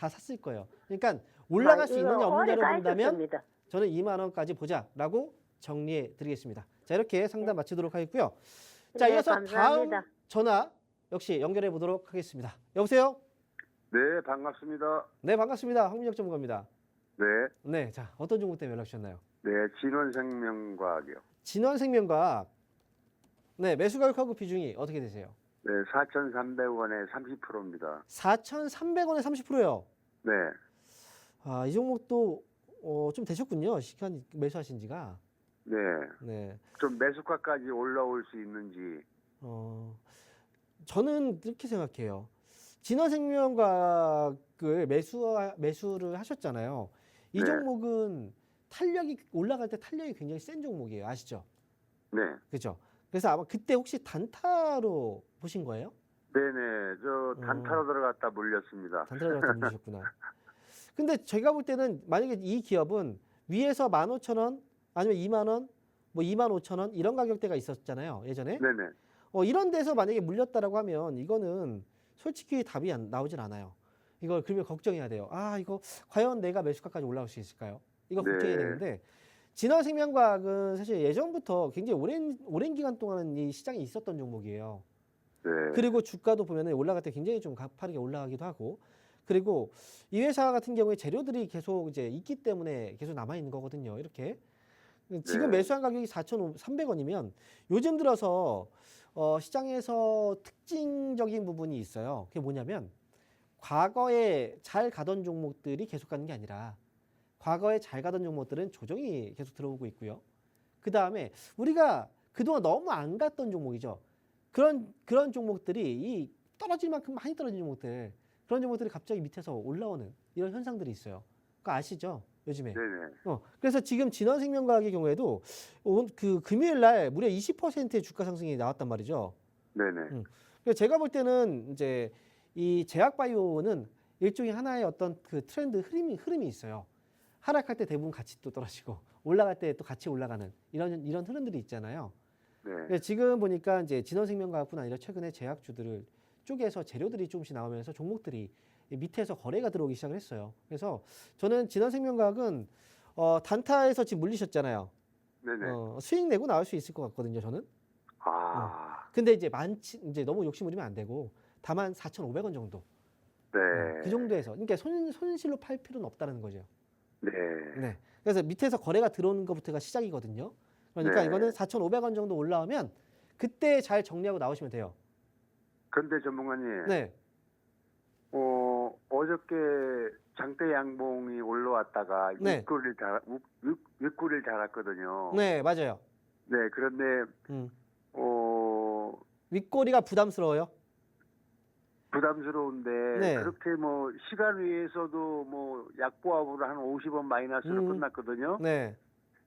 샀을 거예요. 그러니까 올라갈 수 있느냐 없느냐를 본다면 저는 2만 원까지 보자라고 정리해 드리겠습니다. 자, 이렇게 상담 마치도록 하겠고요. 자, 네, 이어서 감사합니다. 다음 전화 역시 연결해 보도록 하겠습니다. 여보세요? 네, 반갑습니다. 네, 반갑습니다. 황민혁 전문가입니다. 네, 네, 자, 어떤 종목 때문에 연락 주셨나요? 네, 진원생명과학이요. 진원생명과학. 네, 매수 가격하고 비중이 어떻게 되세요? 네, 4,300원에 30%입니다. 4,300원에 30%요. 네, 아, 이 종목도 좀 되셨군요. 시간 매수하신 지가. 네. 네. 좀 매수가까지 올라올 수 있는지. 저는 이렇게 생각해요. 진화생명과학을 매수를 하셨잖아요. 이 네. 종목은 탄력이 올라갈 때 탄력이 굉장히 센 종목이에요. 아시죠? 네, 그렇죠? 그래서 아마 그때 혹시 단타로 보신 거예요? 네네. 저 단타로 들어갔다 물렸습니다. 단타로 들어갔다 보셨구나. 근데 제가 볼 때는 만약에 이 기업은 위에서 15,000원 아니면 2만 원, 뭐 25,000원 이런 가격대가 있었잖아요. 예전에. 네네. 이런 데서 만약에 물렸다라고 하면 이거는 솔직히 답이 나오질 않아요. 이걸 그러면 걱정해야 돼요. 아, 이거 과연 내가 매수가까지 올라올 수 있을까요? 이거 네. 걱정해야 되는데 진화생명과학은 사실 예전부터 굉장히 오랜 기간 동안 이 시장에 있었던 종목이에요. 네. 그리고 주가도 보면은 올라갈 때 굉장히 좀 가파르게 올라가기도 하고, 그리고 이 회사 같은 경우에 재료들이 계속 이제 있기 때문에 계속 남아 있는 거거든요. 이렇게 지금 네. 매수한 가격이 4,300원이면 요즘 들어서 시장에서 특징적인 부분이 있어요. 그게 뭐냐면 과거에 잘 가던 종목들이 계속 가는 게 아니라 과거에 잘 가던 종목들은 조정이 계속 들어오고 있고요. 그 다음에 우리가 그동안 너무 안 갔던 종목이죠. 그런 종목들이 이 떨어질 만큼 많이 떨어진 종목들, 그런 종목들이 갑자기 밑에서 올라오는 이런 현상들이 있어요. 그거 아시죠? 요즘에. 네네. 그래서 지금 진원생명과학의 경우에도 그 금요일 날 무려 20%의 주가 상승이 나왔단 말이죠. 네네. 그래서 제가 볼 때는 이제 이 제약바이오는 일종의 하나의 어떤 그 트렌드 흐름이 있어요. 하락할 때 대부분 같이 또 떨어지고 올라갈 때 또 같이 올라가는 이런 흐름들이 있잖아요. 네. 그래서 지금 보니까 이제 진원생명과학뿐 아니라 최근에 제약주들을 쪽에서 재료들이 조금씩 나오면서 종목들이 밑에서 거래가 들어오기 시작을 했어요. 그래서 저는 진원생명과학은 단타에서 지금 물리셨잖아요. 네네. 수익 내고 나올 수 있을 것 같거든요, 저는. 아. 근데 이제 너무 욕심부리면 안 되고 다만 4,500원 정도. 네. 그 정도에서. 그러니까 손실로 팔 필요는 없다는 거죠. 네. 네. 그래서 밑에서 거래가 들어오는 것부터가 시작이거든요. 그러니까 네. 이거는 4,500원 정도 올라오면 그때 잘 정리하고 나오시면 돼요. 근데 전문가님. 네. 어저께 장대 양봉이 올라왔다가 네. 윗골을 달았거든요. 네, 맞아요. 네, 그런데 음. 윗꼬리가 부담스러워요. 부담스러운데 네. 그렇게 뭐 시간 외에서도 뭐 약보합으로 한 50원 마이너스로 끝났거든요. 네.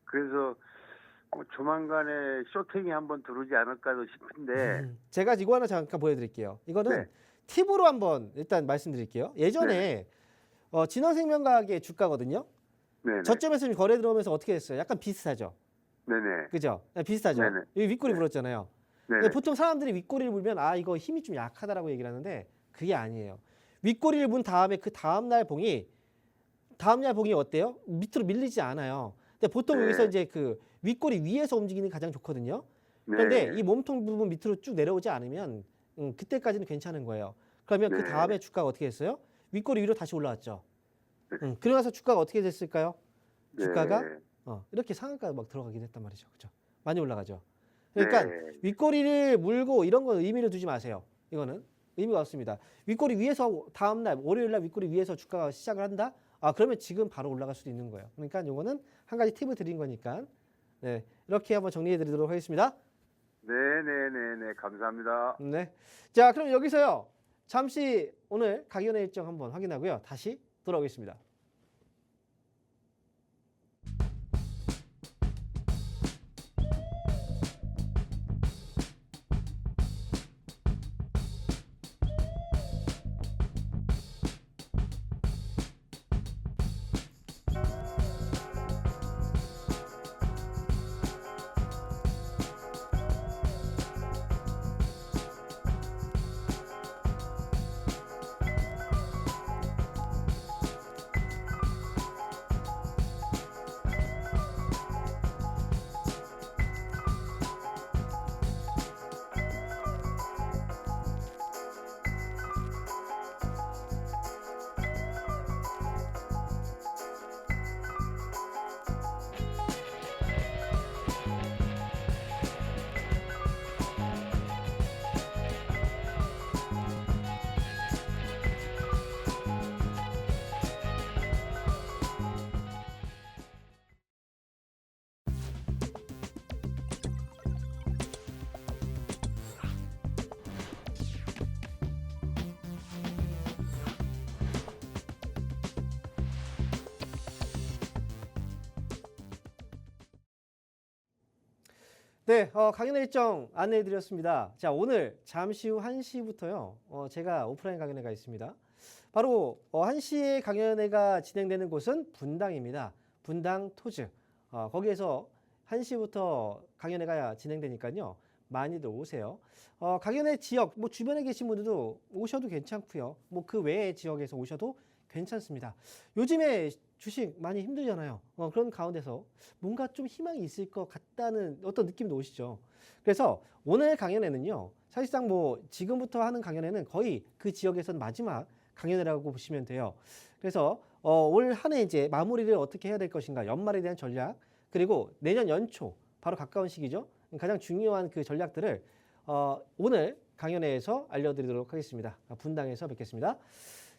그래서 조만간에 쇼팅이 한번 들어오지 않을까도 싶은데. 제가 이거 하나 잠깐 보여드릴게요. 이거는 네. 팁으로 한번 일단 말씀드릴게요. 예전에 진원생명과학의 주가거든요. 네네. 저점에서 지금 거래 들어오면서 어떻게 됐어요? 약간 비슷하죠. 네네. 그죠? 네, 비슷하죠. 네네. 여기 윗꼬리 네. 물었잖아요. 네네. 근데 보통 사람들이 윗꼬리를 물면 아 이거 힘이 좀 약하다라고 얘기를 하는데 그게 아니에요. 윗꼬리를 문 다음에 그 다음날 봉이 어때요? 밑으로 밀리지 않아요. 근데 보통 네. 여기서 이제 그 윗꼬리 위에서 움직이는 게 가장 좋거든요. 그런데 네. 이 몸통 부분 밑으로 쭉 내려오지 않으면 그때까지는 괜찮은 거예요. 그러면 그 네. 다음에 주가가 어떻게 됐어요? 윗꼬리 위로 다시 올라왔죠. 그러고 나서 주가가 어떻게 됐을까요? 주가가 네. 이렇게 상한가 막 들어가긴 했단 말이죠. 그렇죠? 많이 올라가죠. 그러니까 네. 윗꼬리를 물고 이런 건 의미를 두지 마세요. 이거는 의미가 없습니다. 윗꼬리 위에서 다음날 월요일날 윗꼬리 위에서 주가가 시작을 한다. 그러면 지금 바로 올라갈 수도 있는 거예요. 그러니까 이거는 한 가지 팁을 드린 거니까 네, 이렇게 한번 정리해드리도록 하겠습니다. 네네네네. 감사합니다. 네, 자 그럼 여기서요 잠시 오늘 강연의 일정 한번 확인하고요 다시 돌아오겠습니다. 네, 강연회 일정 안내해 드렸습니다. 자, 오늘 잠시 후 1시부터요. 제가 오프라인 강연회가 있습니다. 바로 1시에 강연회가 진행되는 곳은 분당입니다. 분당 토즈. 거기에서 1시부터 강연회가 진행되니까요. 많이들 오세요. 강연회 지역, 뭐 주변에 계신 분들도 오셔도 괜찮고요. 뭐 그 외의 지역에서 오셔도 괜찮습니다. 요즘에 주식 많이 힘들잖아요. 그런 가운데서 뭔가 좀 희망이 있을 것 같다는 어떤 느낌도 오시죠. 그래서 오늘 강연회는요. 사실상 뭐 지금부터 하는 강연회는 거의 그 지역에서는 마지막 강연회라고 보시면 돼요. 그래서 올 한 해 이제 마무리를 어떻게 해야 될 것인가, 연말에 대한 전략, 그리고 내년 연초 바로 가까운 시기죠. 가장 중요한 그 전략들을 오늘 강연회에서 알려드리도록 하겠습니다. 분당에서 뵙겠습니다.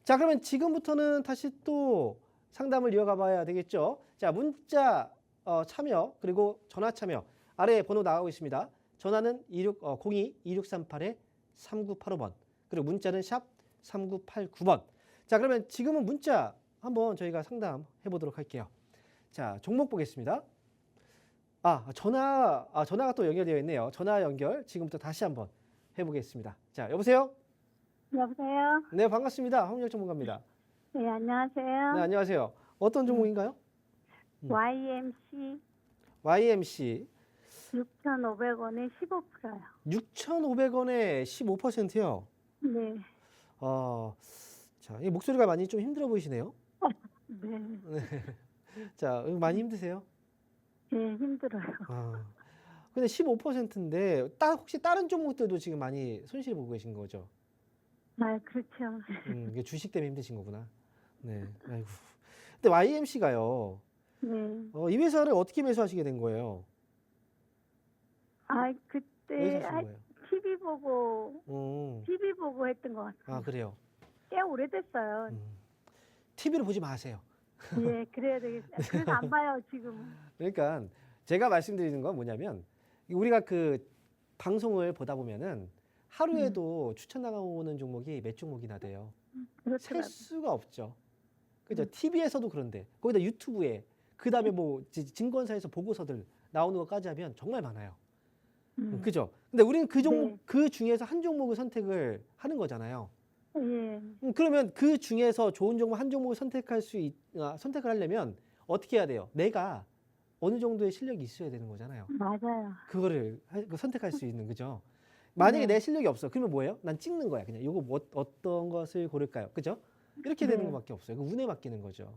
자, 그러면 지금부터는 다시 또 상담을 이어가 봐야 되겠죠. 자, 문자 참여 그리고 전화 참여 아래에 번호 나가고 있습니다. 전화는 02-2638-3985번 그리고 문자는 샵 3989번. 자, 그러면 지금은 문자 한번 저희가 상담해 보도록 할게요. 자, 종목 보겠습니다. 전화가 또 연결되어 있네요. 전화 연결 지금부터 다시 한번 해보겠습니다. 자, 여보세요? 여보세요? 네, 반갑습니다. 황윤혁 전문가입니다. 네, 안녕하세요. 네, 안녕하세요. 어떤 종목인가요? YMC YMC 6,500원에 15%요. 6,500원에 15%요. 네. 자, 이 목소리가 많이 좀 힘들어 보이시네요. 네. 자, 많이 힘드세요? 네, 힘들어요. 근데 15%인데 혹시 다른 종목들도 지금 많이 손실 보고 계신 거죠? 그렇죠. 이게 주식 때문에 힘드신 거구나. 네. 아이고. 근데 YMC가요. 네. 이 회사를 어떻게 매수하시게 된 거예요? 왜 그때 사신 거예요? TV 보고 했던 것 같아요. 그래요. 꽤 오래됐어요. TV를 보지 마세요. 예, 그래야 되겠어요. 그래서 안 봐요, 지금은. 그러니까 제가 말씀드리는 건 뭐냐면 우리가 그 방송을 보다 보면은 하루에도 추천 나가오는 종목이 몇 종목이나 돼요. 셀 그렇더라고요. 수가 없죠. 그죠? TV에서도 그런데 거기다 유튜브에 그다음에 뭐 증권사에서 보고서들 나오는 것까지 하면 정말 많아요. 그죠? 근데 우리는 네. 그 중에서 한 종목을 선택을 하는 거잖아요. 예. 그러면 그 중에서 좋은 종목 한 종목을 선택을 하려면 어떻게 해야 돼요? 내가 어느 정도의 실력이 있어야 되는 거잖아요. 맞아요. 그거를 선택할 수 있는, 그죠? 만약에 네. 내 실력이 없어. 그러면 뭐예요? 난 찍는 거야. 그냥 이거 어떤 것을 고를까요? 그죠? 이렇게 되는 네. 것밖에 없어요. 그 운에 맡기는 거죠.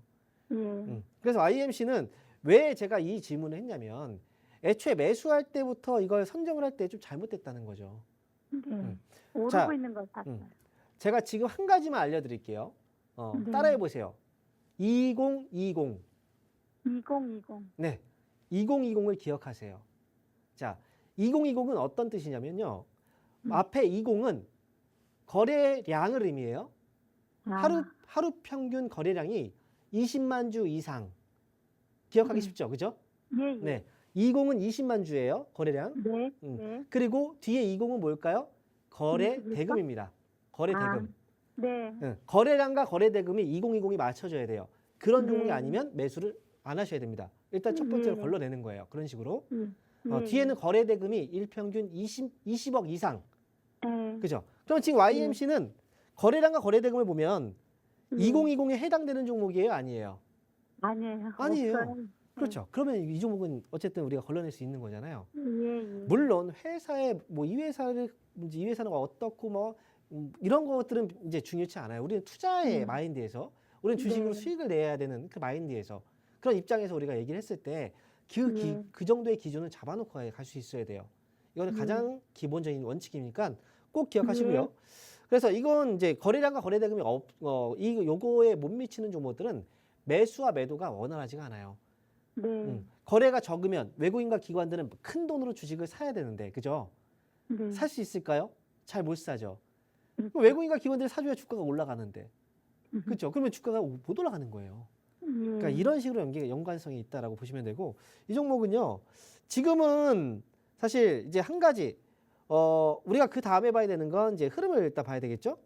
예. 그래서 IMC는 왜 제가 이 질문을 했냐면 애초에 매수할 때부터 이걸 선정을 할 때 좀 잘못됐다는 거죠. 네. 오르고 자, 있는 걸 봤어요. 제가 지금 한 가지만 알려드릴게요. 네. 따라해 보세요. 2020. 2020. 네. 2020을 기억하세요. 자, 2020은 어떤 뜻이냐면요. 앞에 20은 거래량을 의미해요. 하루 평균 거래량이 20만 주 이상. 기억하기 쉽죠? 그죠? 예, 예. 네. 20은 20만 주예요. 거래량. 네. 네. 그리고 뒤에 20은 뭘까요? 거래 무슨 대금입니다. 거래 대금. 네. 거래량과 거래 대금이 2020이 맞춰져야 돼요. 그런 종목이 네. 아니면 매수를 안 하셔야 됩니다. 일단 첫 번째로 네. 걸러내는 거예요. 그런 식으로. 네. 뒤에는 거래 대금이 일평균 20억 이상. 네. 그죠? 그럼 지금 YMC는 거래량과 거래 대금을 보면 2020에 해당되는 종목이에요? 아니에요? 아니에요. 아니에요. 없어요. 그렇죠. 그러면 이 종목은 어쨌든 우리가 걸러낼 수 있는 거잖아요. 예, 예. 물론 회사에 뭐 이 회사는 어떻고 뭐 이런 것들은 이제 중요치 않아요. 우리는 투자의 마인드에서 우리는 주식으로 네. 수익을 내야 되는 그 마인드에서 그런 입장에서 우리가 얘기를 했을 때 그 정도의 기준을 잡아놓고 갈 수 있어야 돼요. 이거는 가장 기본적인 원칙이니까 꼭 기억하시고요. 그래서 이건 이제 거래량과 거래 대금이 요거에 못 미치는 종목들은 매수와 매도가 원활하지가 않아요. 네. 거래가 적으면 외국인과 기관들은 큰 돈으로 주식을 사야 되는데, 그죠? 네. 살 수 있을까요? 잘 못 사죠. 그럼 외국인과 기관들이 사줘야 주가가 올라가는데, 그렇죠? 그러면 주가가 못 올라가는 거예요. 그러니까 이런 식으로 연관성이 있다라고 보시면 되고, 이 종목은요, 지금은 사실 이제 한 가지, 우리가 그 다음에 봐야 되는 건 이제 흐름을 일단 봐야 되겠죠?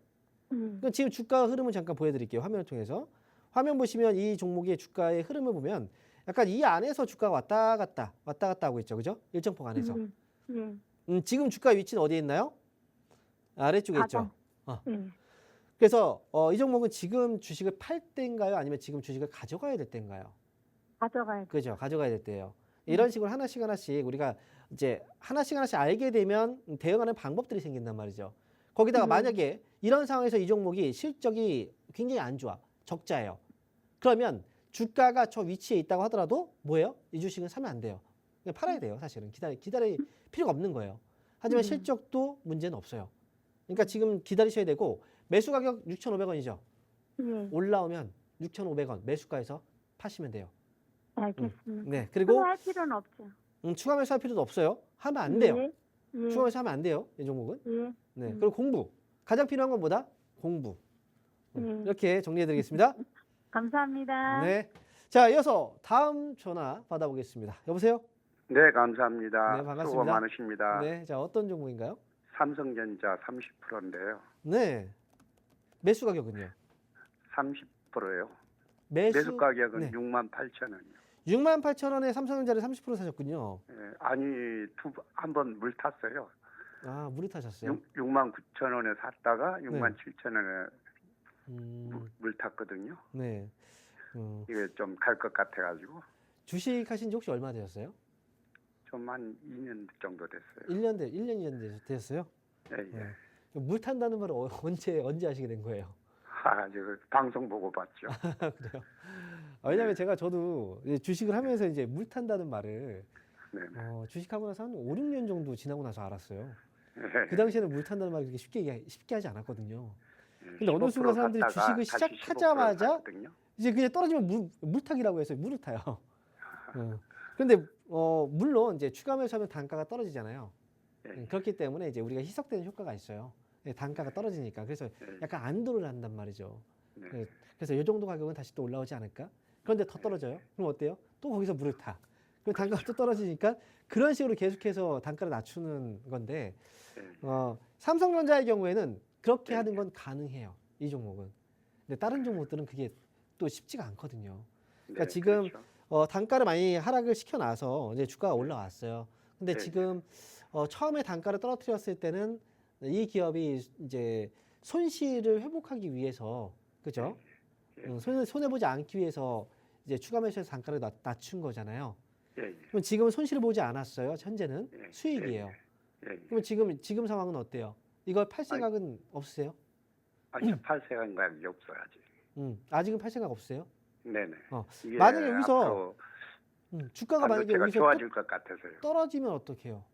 그럼 지금 주가 흐름을 잠깐 보여드릴게요. 화면을 통해서. 화면 보시면 이 종목의 주가의 흐름을 보면 약간 이 안에서 주가가 왔다 갔다 하고 있죠. 그죠? 일정폭 안에서. 예. 지금 주가 위치는 어디에 있나요? 아래쪽에 있죠. 예. 그래서 이 종목은 지금 주식을 팔 때인가요? 아니면 지금 주식을 가져가야 될 때인가요? 가져가야 돼. 그죠? 가져가야 될 때예요. 이런 식으로 하나씩 우리가 이제 하나씩 알게 되면 대응하는 방법들이 생긴단 말이죠. 거기다가 만약에 이런 상황에서 이 종목이 실적이 굉장히 안 좋아. 적자예요. 그러면 주가가 저 위치에 있다고 하더라도 뭐예요? 이 주식은 사면 안 돼요. 그냥 팔아야 돼요. 사실은 기다릴 필요가 없는 거예요. 하지만 실적도 문제는 없어요. 그러니까 지금 기다리셔야 되고 매수 가격 6,500원이죠. 예. 올라오면 6,500원 매수가에서 파시면 돼요. 알겠습니다. 네. 그리고 할 필요는 없죠. 추가 매수할 필요도 없어요. 하면 안 돼요. 예. 예. 추가 매수하면 안 돼요. 이 종목은. 예. 네. 그리고 공부. 가장 필요한 건 뭐다? 공부. 예. 이렇게 정리해 드리겠습니다. 감사합니다. 네. 자, 이어서 다음 전화 받아보겠습니다. 여보세요? 네, 감사합니다. 네, 반갑습니다. 수고 많으십니다. 네. 자, 어떤 종목인가요? 삼성전자 30%인데요. 네. 매수 가격은요? 30%예요. 매수 매수 가격은 네. 68,000원이요. 68,000원에 삼성전자를 30% 사셨군요. 예, 아니 한 번 물 탔어요. 아, 물이 타셨어요? 69,000원에 샀다가 67,000원에 음, 물 탔거든요. 네. 이게 좀 갈 것 같아가지고 주식 하신 지 혹시 얼마 되셨어요? 좀 한 2년 정도 됐어요. 1년 2년 되셨어요? 예, 예. 네. 물 탄다는 말을 언제 하시게 된 거예요? 저 방송 보고 봤죠. 그래요? 왜냐면 저도 이제 주식을 하면서 이제 물 탄다는 말을 네. 주식하고 나서 한 5, 6년 정도 지나고 나서 알았어요. 예. 그 당시에는 물 탄다는 말이 그렇게 쉽게 하지 않았거든요. 근데 어느 15% 순간 사람들이 샀다가 주식을 다시 15% 시작하자마자 샀거든요. 이제 그냥 떨어지면 물타기라고 해서 물을 타요. 그런데 물론 이제 추가 매수하면 단가가 떨어지잖아요. 예. 그렇기 때문에 이제 우리가 희석되는 효과가 있어요. 단가가 떨어지니까. 그래서 약간 안도를 한단 말이죠. 네. 그래서 이 정도 가격은 다시 또 올라오지 않을까? 그런데 더 떨어져요. 그럼 어때요? 또 거기서 물을 타. 그럼 단가가 또 떨어지니까 그런 식으로 계속해서 단가를 낮추는 건데 삼성전자의 경우에는 그렇게 하는 건 가능해요. 이 종목은. 근데 다른 종목들은 그게 또 쉽지가 않거든요. 그러니까 네, 지금 그렇죠. 단가를 많이 하락을 시켜놔서 이제 주가가 올라왔어요. 근데 네. 지금 처음에 단가를 떨어뜨렸을 때는 이 기업이 이제 손실을 회복하기 위해서 그죠? 손해 보지 않기 위해서 이제 추가 매수해서 단가를 낮춘 거잖아요. 예, 예. 그럼 지금은 손실을 보지 않았어요. 현재는 예, 수익이에요. 예, 예. 그럼 지금 상황은 어때요? 이걸 팔 생각은 없으세요? 아니, 팔 생각이 없어야지. 아직은 팔 생각 없으세요? 네네. 이게 만약에 여기서 앞으로 주가가 만약에 반도체가 여기서 좋아질 것 같아서요. 떨어지면 어떡해요?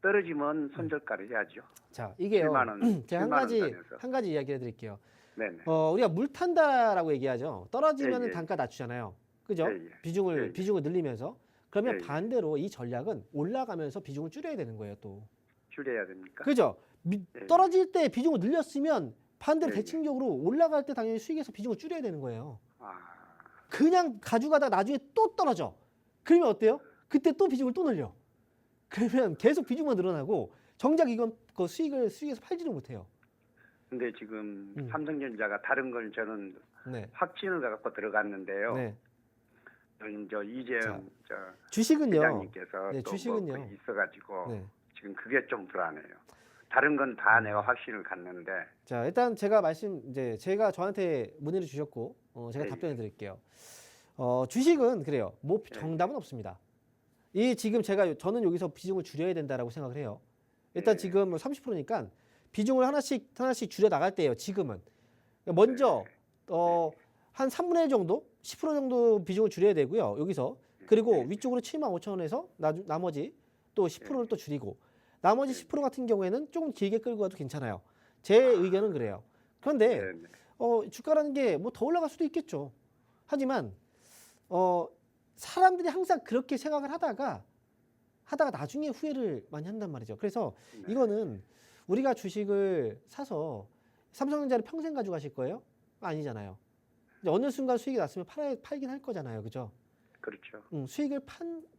떨어지면 손절가를 해야죠. 자, 이게요. 7만 원, 제가 7만 원 선에서. 한 가지 이야기를 해드릴게요. 네네. 우리가 물 탄다라고 얘기하죠. 떨어지면 예, 예. 단가 낮추잖아요. 그죠? 예, 예. 비중을 예, 예. 늘리면서. 그러면 예, 예. 반대로 이 전략은 올라가면서 비중을 줄여야 되는 거예요, 또. 줄여야 됩니까? 그죠? 예. 떨어질 때 비중을 늘렸으면 반대로 예, 예. 대칭적으로 올라갈 때 당연히 수익에서 비중을 줄여야 되는 거예요. 아, 그냥 가져가다가 나중에 또 떨어져. 그러면 어때요? 그때 또 비중을 또 늘려. 그러면 계속 비중만 늘어나고 정작 이건 그 수익에서 팔지를 못해요. 근데 지금 삼성전자가 다른 걸 저는 네. 확신을 갖고 들어갔는데요. 네. 저 이재영 주식은요. 회장님께서 네, 또 주식은요. 뭐 있어가지고 네. 지금 그게 좀 불안해요. 다른 건 다 내가 확신을 갖는데. 자, 일단 제가 저한테 문의를 주셨고 제가 네. 답변을 드릴게요. 주식은 그래요. 뭐 네. 정답은 없습니다. 저는 여기서 비중을 줄여야 된다라고 생각을 해요. 일단 네. 지금 30%니까 비중을 하나씩 줄여 나갈 때예요. 지금은. 먼저 한 3분의 1 정도, 10% 정도 비중을 줄여야 되고요. 여기서. 그리고 위쪽으로 75,000원에서 나머지 또 10%를 또 줄이고 나머지 10% 같은 경우에는 조금 길게 끌고 가도 괜찮아요. 제 의견은 그래요. 그런데 네, 네. 주가라는 게 뭐 더 올라갈 수도 있겠죠. 하지만 사람들이 항상 그렇게 생각을 하다가 나중에 후회를 많이 한단 말이죠. 그래서 네. 이거는 우리가 주식을 사서 삼성전자를 평생 가지고 가실 거예요? 아니잖아요. 이제 어느 순간 수익이 났으면 팔긴 할 거잖아요. 그죠? 그렇죠. 수익을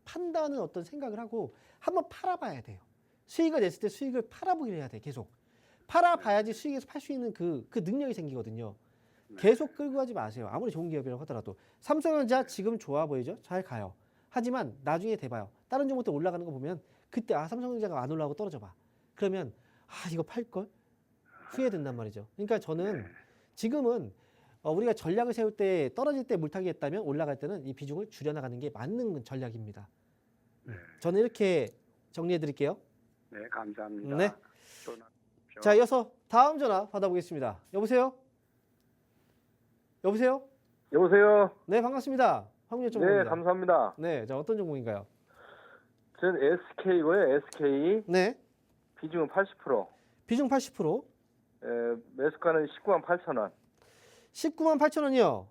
판다는 어떤 생각을 하고 한번 팔아봐야 돼요. 수익을 냈을 때 수익을 팔아보기를 해야 돼. 계속. 팔아봐야지 수익에서 팔 수 있는 그 능력이 생기거든요. 계속 끌고 가지 마세요. 아무리 좋은 기업이라고 하더라도. 삼성전자 지금 좋아 보이죠? 잘 가요. 하지만 나중에 돼봐요. 다른 종목들 올라가는 거 보면 그때 삼성전자가 안 올라가고 떨어져 봐. 그러면 이거 팔 걸 후회된단 말이죠. 그러니까 저는 지금은 우리가 전략을 세울 때 떨어질 때 물타기 했다면 올라갈 때는 이 비중을 줄여나가는 게 맞는 전략입니다. 저는 이렇게 정리해 드릴게요. 네, 감사합니다. 네. 또 나누십시오. 자, 이어서 다음 전화 받아보겠습니다. 여보세요? 여보세요? 여보세요. 네, 반갑습니다. 황윤 네, 정보입니다. 감사합니다. 네, 자, 어떤 종목인가요? 전 SK고요. SK 네, 비중은 80%. 비중 80%, 매수가는 19만 8천 원. 19만 8천 원이요.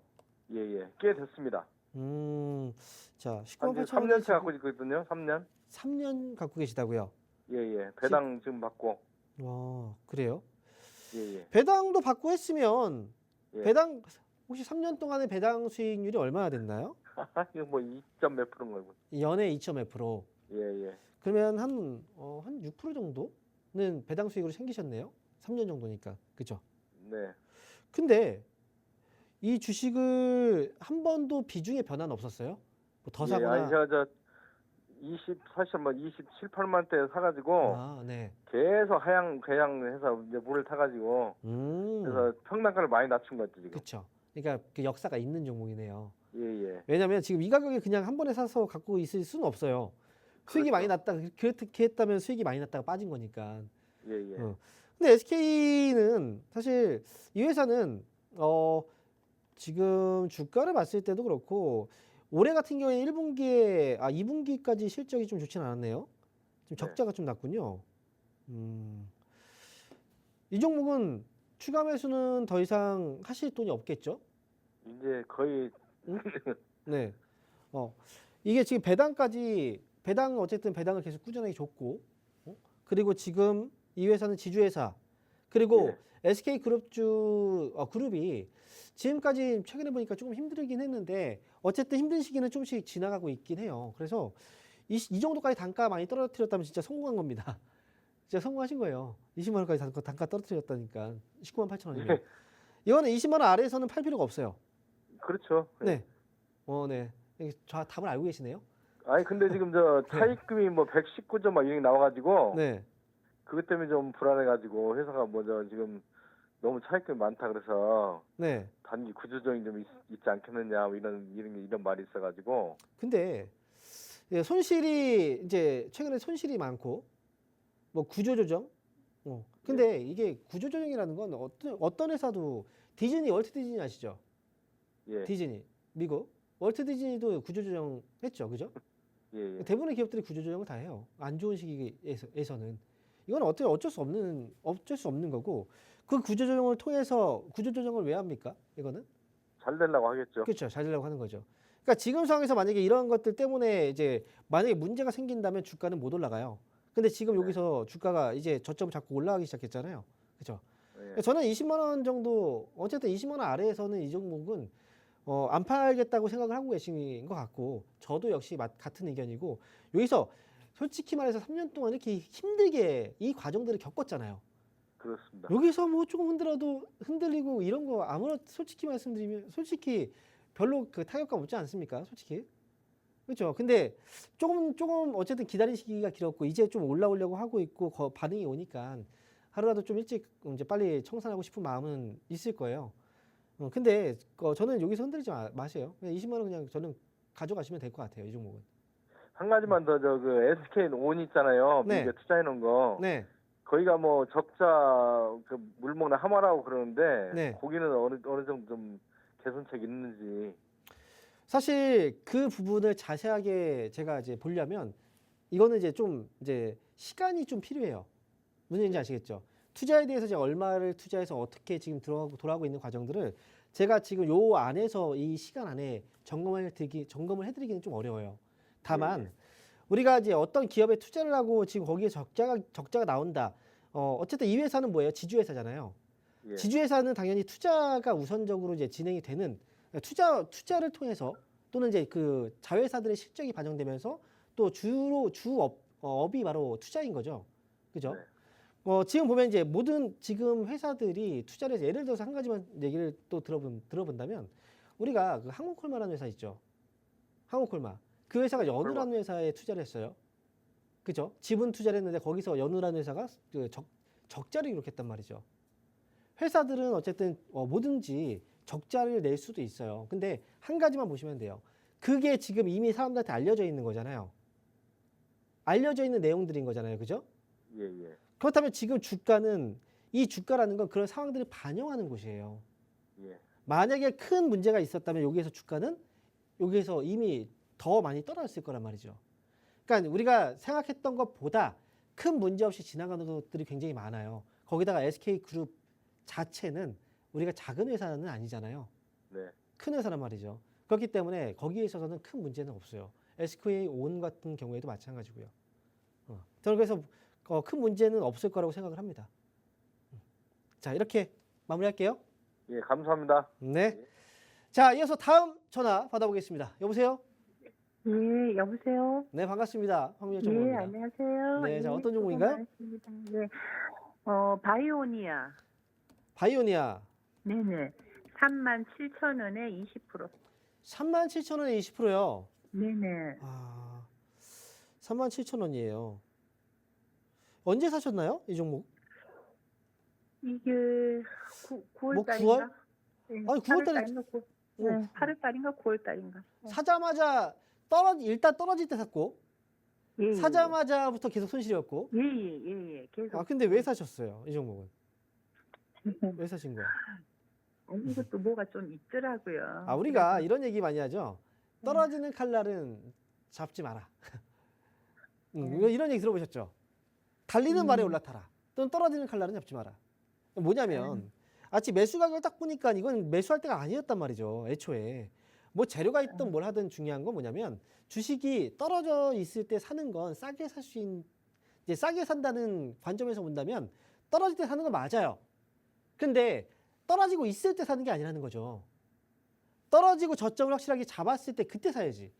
예. 꽤 됐습니다. 자, 19만 한 8천 원. 3년째 갖고 있거든요. 3년. 3년 갖고 계시다고요? 예. 배당 지금 받고. 그래요? 예. 배당도 받고 했으면 예. 배당 혹시 3년 동안의 배당 수익률이 얼마나 됐나요? 이거 뭐 2점 몇 프로인 거고. 연에 2.몇%. 예. 그러면 한 6% 정도는 배당 수익으로 챙기셨네요. 3년 정도니까. 그죠? 네. 근데 이 주식을 한 번도 비중의 변화는 없었어요? 뭐더 사거나. 아니 저 24시 뭐 27, 8만 대 사가지고 네. 계속 하향해서 이제 물을 타가지고 그래서 평단가를 많이 낮춘 것 같죠 지금. 그렇죠. 그러니까 그 역사가 있는 종목이네요. 예. 왜냐하면 지금 이 가격에 그냥 한 번에 사서 갖고 있을 수는 없어요. 수익이 그렇죠. 많이 났다. 그렇게 했다면 수익이 많이 났다가 빠진 거니까. 예. 근데 SK는 사실 이 회사는 지금 주가를 봤을 때도 그렇고 올해 같은 경우에 1분기에 2분기까지 실적이 좀 좋지는 않았네요. 좀 적자가 좀 났군요. 이 종목은 추가 매수는 더 이상 하실 돈이 없겠죠? 이제 거의 네. 이게 지금 어쨌든 배당을 계속 꾸준하게 줬고, 그리고 지금 이 회사는 지주회사, 그리고 SK 그룹이 지금까지 최근에 보니까 조금 힘들긴 했는데, 어쨌든 힘든 시기는 조금씩 지나가고 있긴 해요. 그래서 이 정도까지 단가 많이 떨어뜨렸다면 진짜 성공한 겁니다. 진짜 성공하신 거예요. 20만 원까지 단가 떨어뜨렸다니까. 19만 8천 원이면. 이거는 20만 원 아래에서는 팔 필요가 없어요. 그렇죠. 네. 네. 저 답을 알고 계시네요. 아니 근데 지금 저 차익금이 뭐 119점 막 이렇게 나와가지고 네. 그것 때문에 좀 불안해가지고 회사가 뭐 저 지금 너무 차익금이 많다 그래서 네. 단기 구조조정이 좀 있지 않겠느냐 뭐 이런 말이 있어가지고. 근데 손실이 이제 최근에 손실이 많고 뭐 구조조정. 근데 이게 구조조정이라는 건 어떤 회사도 월트 디즈니 아시죠? 예. 디즈니 미국 월트 디즈니도 구조조정 했죠, 그죠? 예. 대부분의 기업들이 구조조정을 다 해요. 안 좋은 시기에서는 이건 어쩔 수 없는 거고 그 구조조정을 통해서 구조조정을 왜 합니까? 이거는 잘 되려고 하겠죠. 그렇죠, 잘 되려고 하는 거죠. 그러니까 지금 상황에서 만약에 이런 것들 때문에 이제 만약에 문제가 생긴다면 주가는 못 올라가요. 근데 지금 여기서 주가가 이제 저점을 잡고 올라가기 시작했잖아요, 그렇죠? 예. 저는 20만 원 정도 어쨌든 20만 원 아래에서는 이 종목은 안 팔겠다고 생각을 하고 계신 것 같고 저도 역시 같은 의견이고 여기서 솔직히 말해서 3년 동안 이렇게 힘들게 이 과정들을 겪었잖아요. 그렇습니다. 여기서 뭐 조금 흔들리고 이런 거 솔직히 말씀드리면 솔직히 별로 그 타격감 없지 않습니까? 솔직히. 그렇죠. 근데 조금 어쨌든 기다린 시기가 길었고 이제 좀 올라오려고 하고 있고 반응이 오니까 하루라도 좀 일찍 이제 빨리 청산하고 싶은 마음은 있을 거예요. 근데 저는 여기서 흔들리지 마세요. 그냥 20만 원 그냥 저는 가져가시면 될 것 같아요. 이 종목은. 한 가지만 더 그 SK 온 있잖아요. 네. 미국에 투자해 놓은 거. 네. 거기가 뭐 적자 물 먹는 하마라고 그러는데 네. 거기는 어느 정도 좀 개선책이 있는지. 사실 그 부분을 자세하게 제가 이제 보려면 이거는 이제 시간이 좀 필요해요. 무슨 얘기인지 아시겠죠? 투자에 대해서 제가 얼마를 투자해서 어떻게 지금 돌아가고 있는 과정들을 제가 지금 요 안에서 이 시간 안에 점검을 해드리기는 좀 어려워요. 다만 우리가 이제 어떤 기업에 투자를 하고 지금 거기에 적자가 나온다. 어쨌든 이 회사는 뭐예요? 지주회사잖아요. 예. 지주회사는 당연히 투자가 우선적으로 이제 진행이 되는 투자를 통해서 또는 이제 그 자회사들의 실적이 반영되면서 또 업이 바로 투자인 거죠. 그죠? 네. 지금 보면 이제 모든 지금 회사들이 투자를 해서 예를 들어서 한 가지만 얘기를 또 들어본다면 우리가 그 항공콜마라는 회사 있죠. 항공콜마. 그 회사가 어느라는 회사에 투자를 했어요? 그죠? 지분 투자를 했는데 거기서 연우라는 회사가 그 적자를 기록했단 말이죠. 회사들은 어쨌든 뭐든지 적자를 낼 수도 있어요. 근데 한 가지만 보시면 돼요. 그게 지금 이미 사람들한테 알려져 있는 거잖아요. 알려져 있는 내용들인 거잖아요. 그죠? 예, 예. 그렇다면 지금 주가는 이 주가라는 건 그런 상황들을 반영하는 곳이에요. 예. 만약에 큰 문제가 있었다면 여기에서 주가는 여기에서 이미 더 많이 떨어졌을 거란 말이죠. 그러니까 우리가 생각했던 것보다 큰 문제 없이 지나가는 것들이 굉장히 많아요. 거기다가 SK그룹 자체는 우리가 작은 회사는 아니잖아요. 네. 큰 회사란 말이죠. 그렇기 때문에 거기에 있어서는 큰 문제는 없어요. SK온 같은 경우에도 마찬가지고요. 저는 그래서 큰 문제는 없을 거라고 생각을 합니다. 자, 이렇게 마무리할게요. 예, 감사합니다. 네. 자, 이어서 다음 전화 받아보겠습니다. 여보세요? 예, 여보세요? 네, 반갑습니다. 황민호 예, 전문입니다. 안녕하세요. 네, 자, 예, 어떤 수고 종목인가요? 많으십니다. 네. 바이오니아. 바이오니아 네네. 37,000원에 20%. 37,000원에 20%요. 네네. 아, 37,000원이에요. 언제 사셨나요? 이 종목? 이게 9월 뭐, 달인가? 네, 아니, 9월 달에- 8월 어, 네, 8월 달인가 9월 달인가? 사자마자 일단 떨어질 때 샀고 예, 사자마자부터 계속 손실이었고. 예. 계속. 아, 근데 왜 사셨어요? 이 종목은? 왜 사신 거야? 이것도 뭐가 좀 있더라고요. 아, 우리가 이런 얘기 많이 하죠. 떨어지는 칼날은 잡지 마라. 이런 얘기 들어보셨죠? 달리는 말에 올라타라. 또는 떨어지는 칼날은 잡지 마라. 뭐냐면 아침 매수 가격을 딱 보니까 이건 매수할 때가 아니었단 말이죠. 애초에. 뭐 재료가 있든 뭘 하든 중요한 건 뭐냐면 주식이 떨어져 있을 때 사는 건 싸게 살 수 있는, 이제 싸게 산다는 관점에서 본다면 떨어질 때 사는 건 맞아요. 근데 떨어지고 있을 때 사는 게 아니라는 거죠. 떨어지고 저점을 확실하게 잡았을 때 그때 사야지.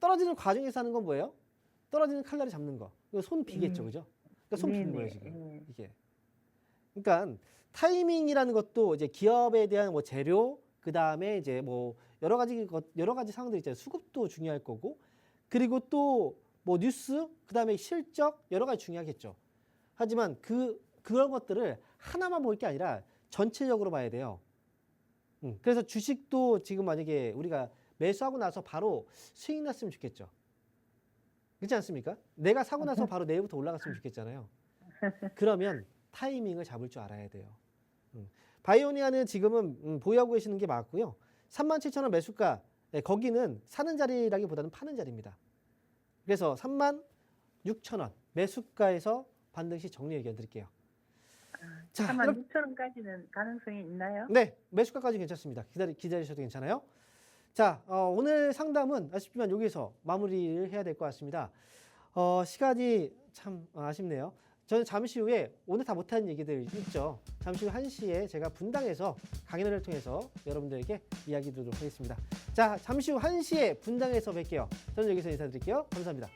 떨어지는 과정에서 사는 건 뭐예요? 떨어지는 칼날을 잡는 거. 이거 손 비겠죠, 그죠? 그러니까 손 비는 거예요, 지금. 이게. 그러니까 타이밍이라는 것도 이제 기업에 대한 뭐 재료, 그 다음에 이제 뭐 여러 가지 상황들 있잖아요. 수급도 중요할 거고, 그리고 또 뭐 뉴스, 그 다음에 실적 여러 가지 중요하겠죠. 하지만 그런 것들을 하나만 볼 게 아니라 전체적으로 봐야 돼요. 그래서 주식도 지금 만약에 우리가 매수하고 나서 바로 수익 났으면 좋겠죠. 그렇지 않습니까? 내가 사고 나서 바로 내일부터 올라갔으면 좋겠잖아요. 그러면 타이밍을 잡을 줄 알아야 돼요. 바이오니아는 지금은 보유하고 계시는 게 맞고요. 37,000원 매수가, 네, 거기는 사는 자리라기보다는 파는 자리입니다. 그래서 36,000원 매수가에서 반드시 정리 의견 드릴게요. 자, 36,000원까지는 가능성이 있나요? 네, 매수가까지 괜찮습니다. 기다리셔도 괜찮아요. 자, 오늘 상담은 아쉽지만 여기서 마무리를 해야 될 것 같습니다. 시간이 참 아쉽네요. 저는 잠시 후에 오늘 다 못한 얘기들 있죠. 잠시 후 1시에 제가 분당에서 강연회를 통해서 여러분들에게 이야기 드리도록 하겠습니다. 자, 잠시 후 1시에 분당에서 뵐게요. 저는 여기서 인사드릴게요. 감사합니다.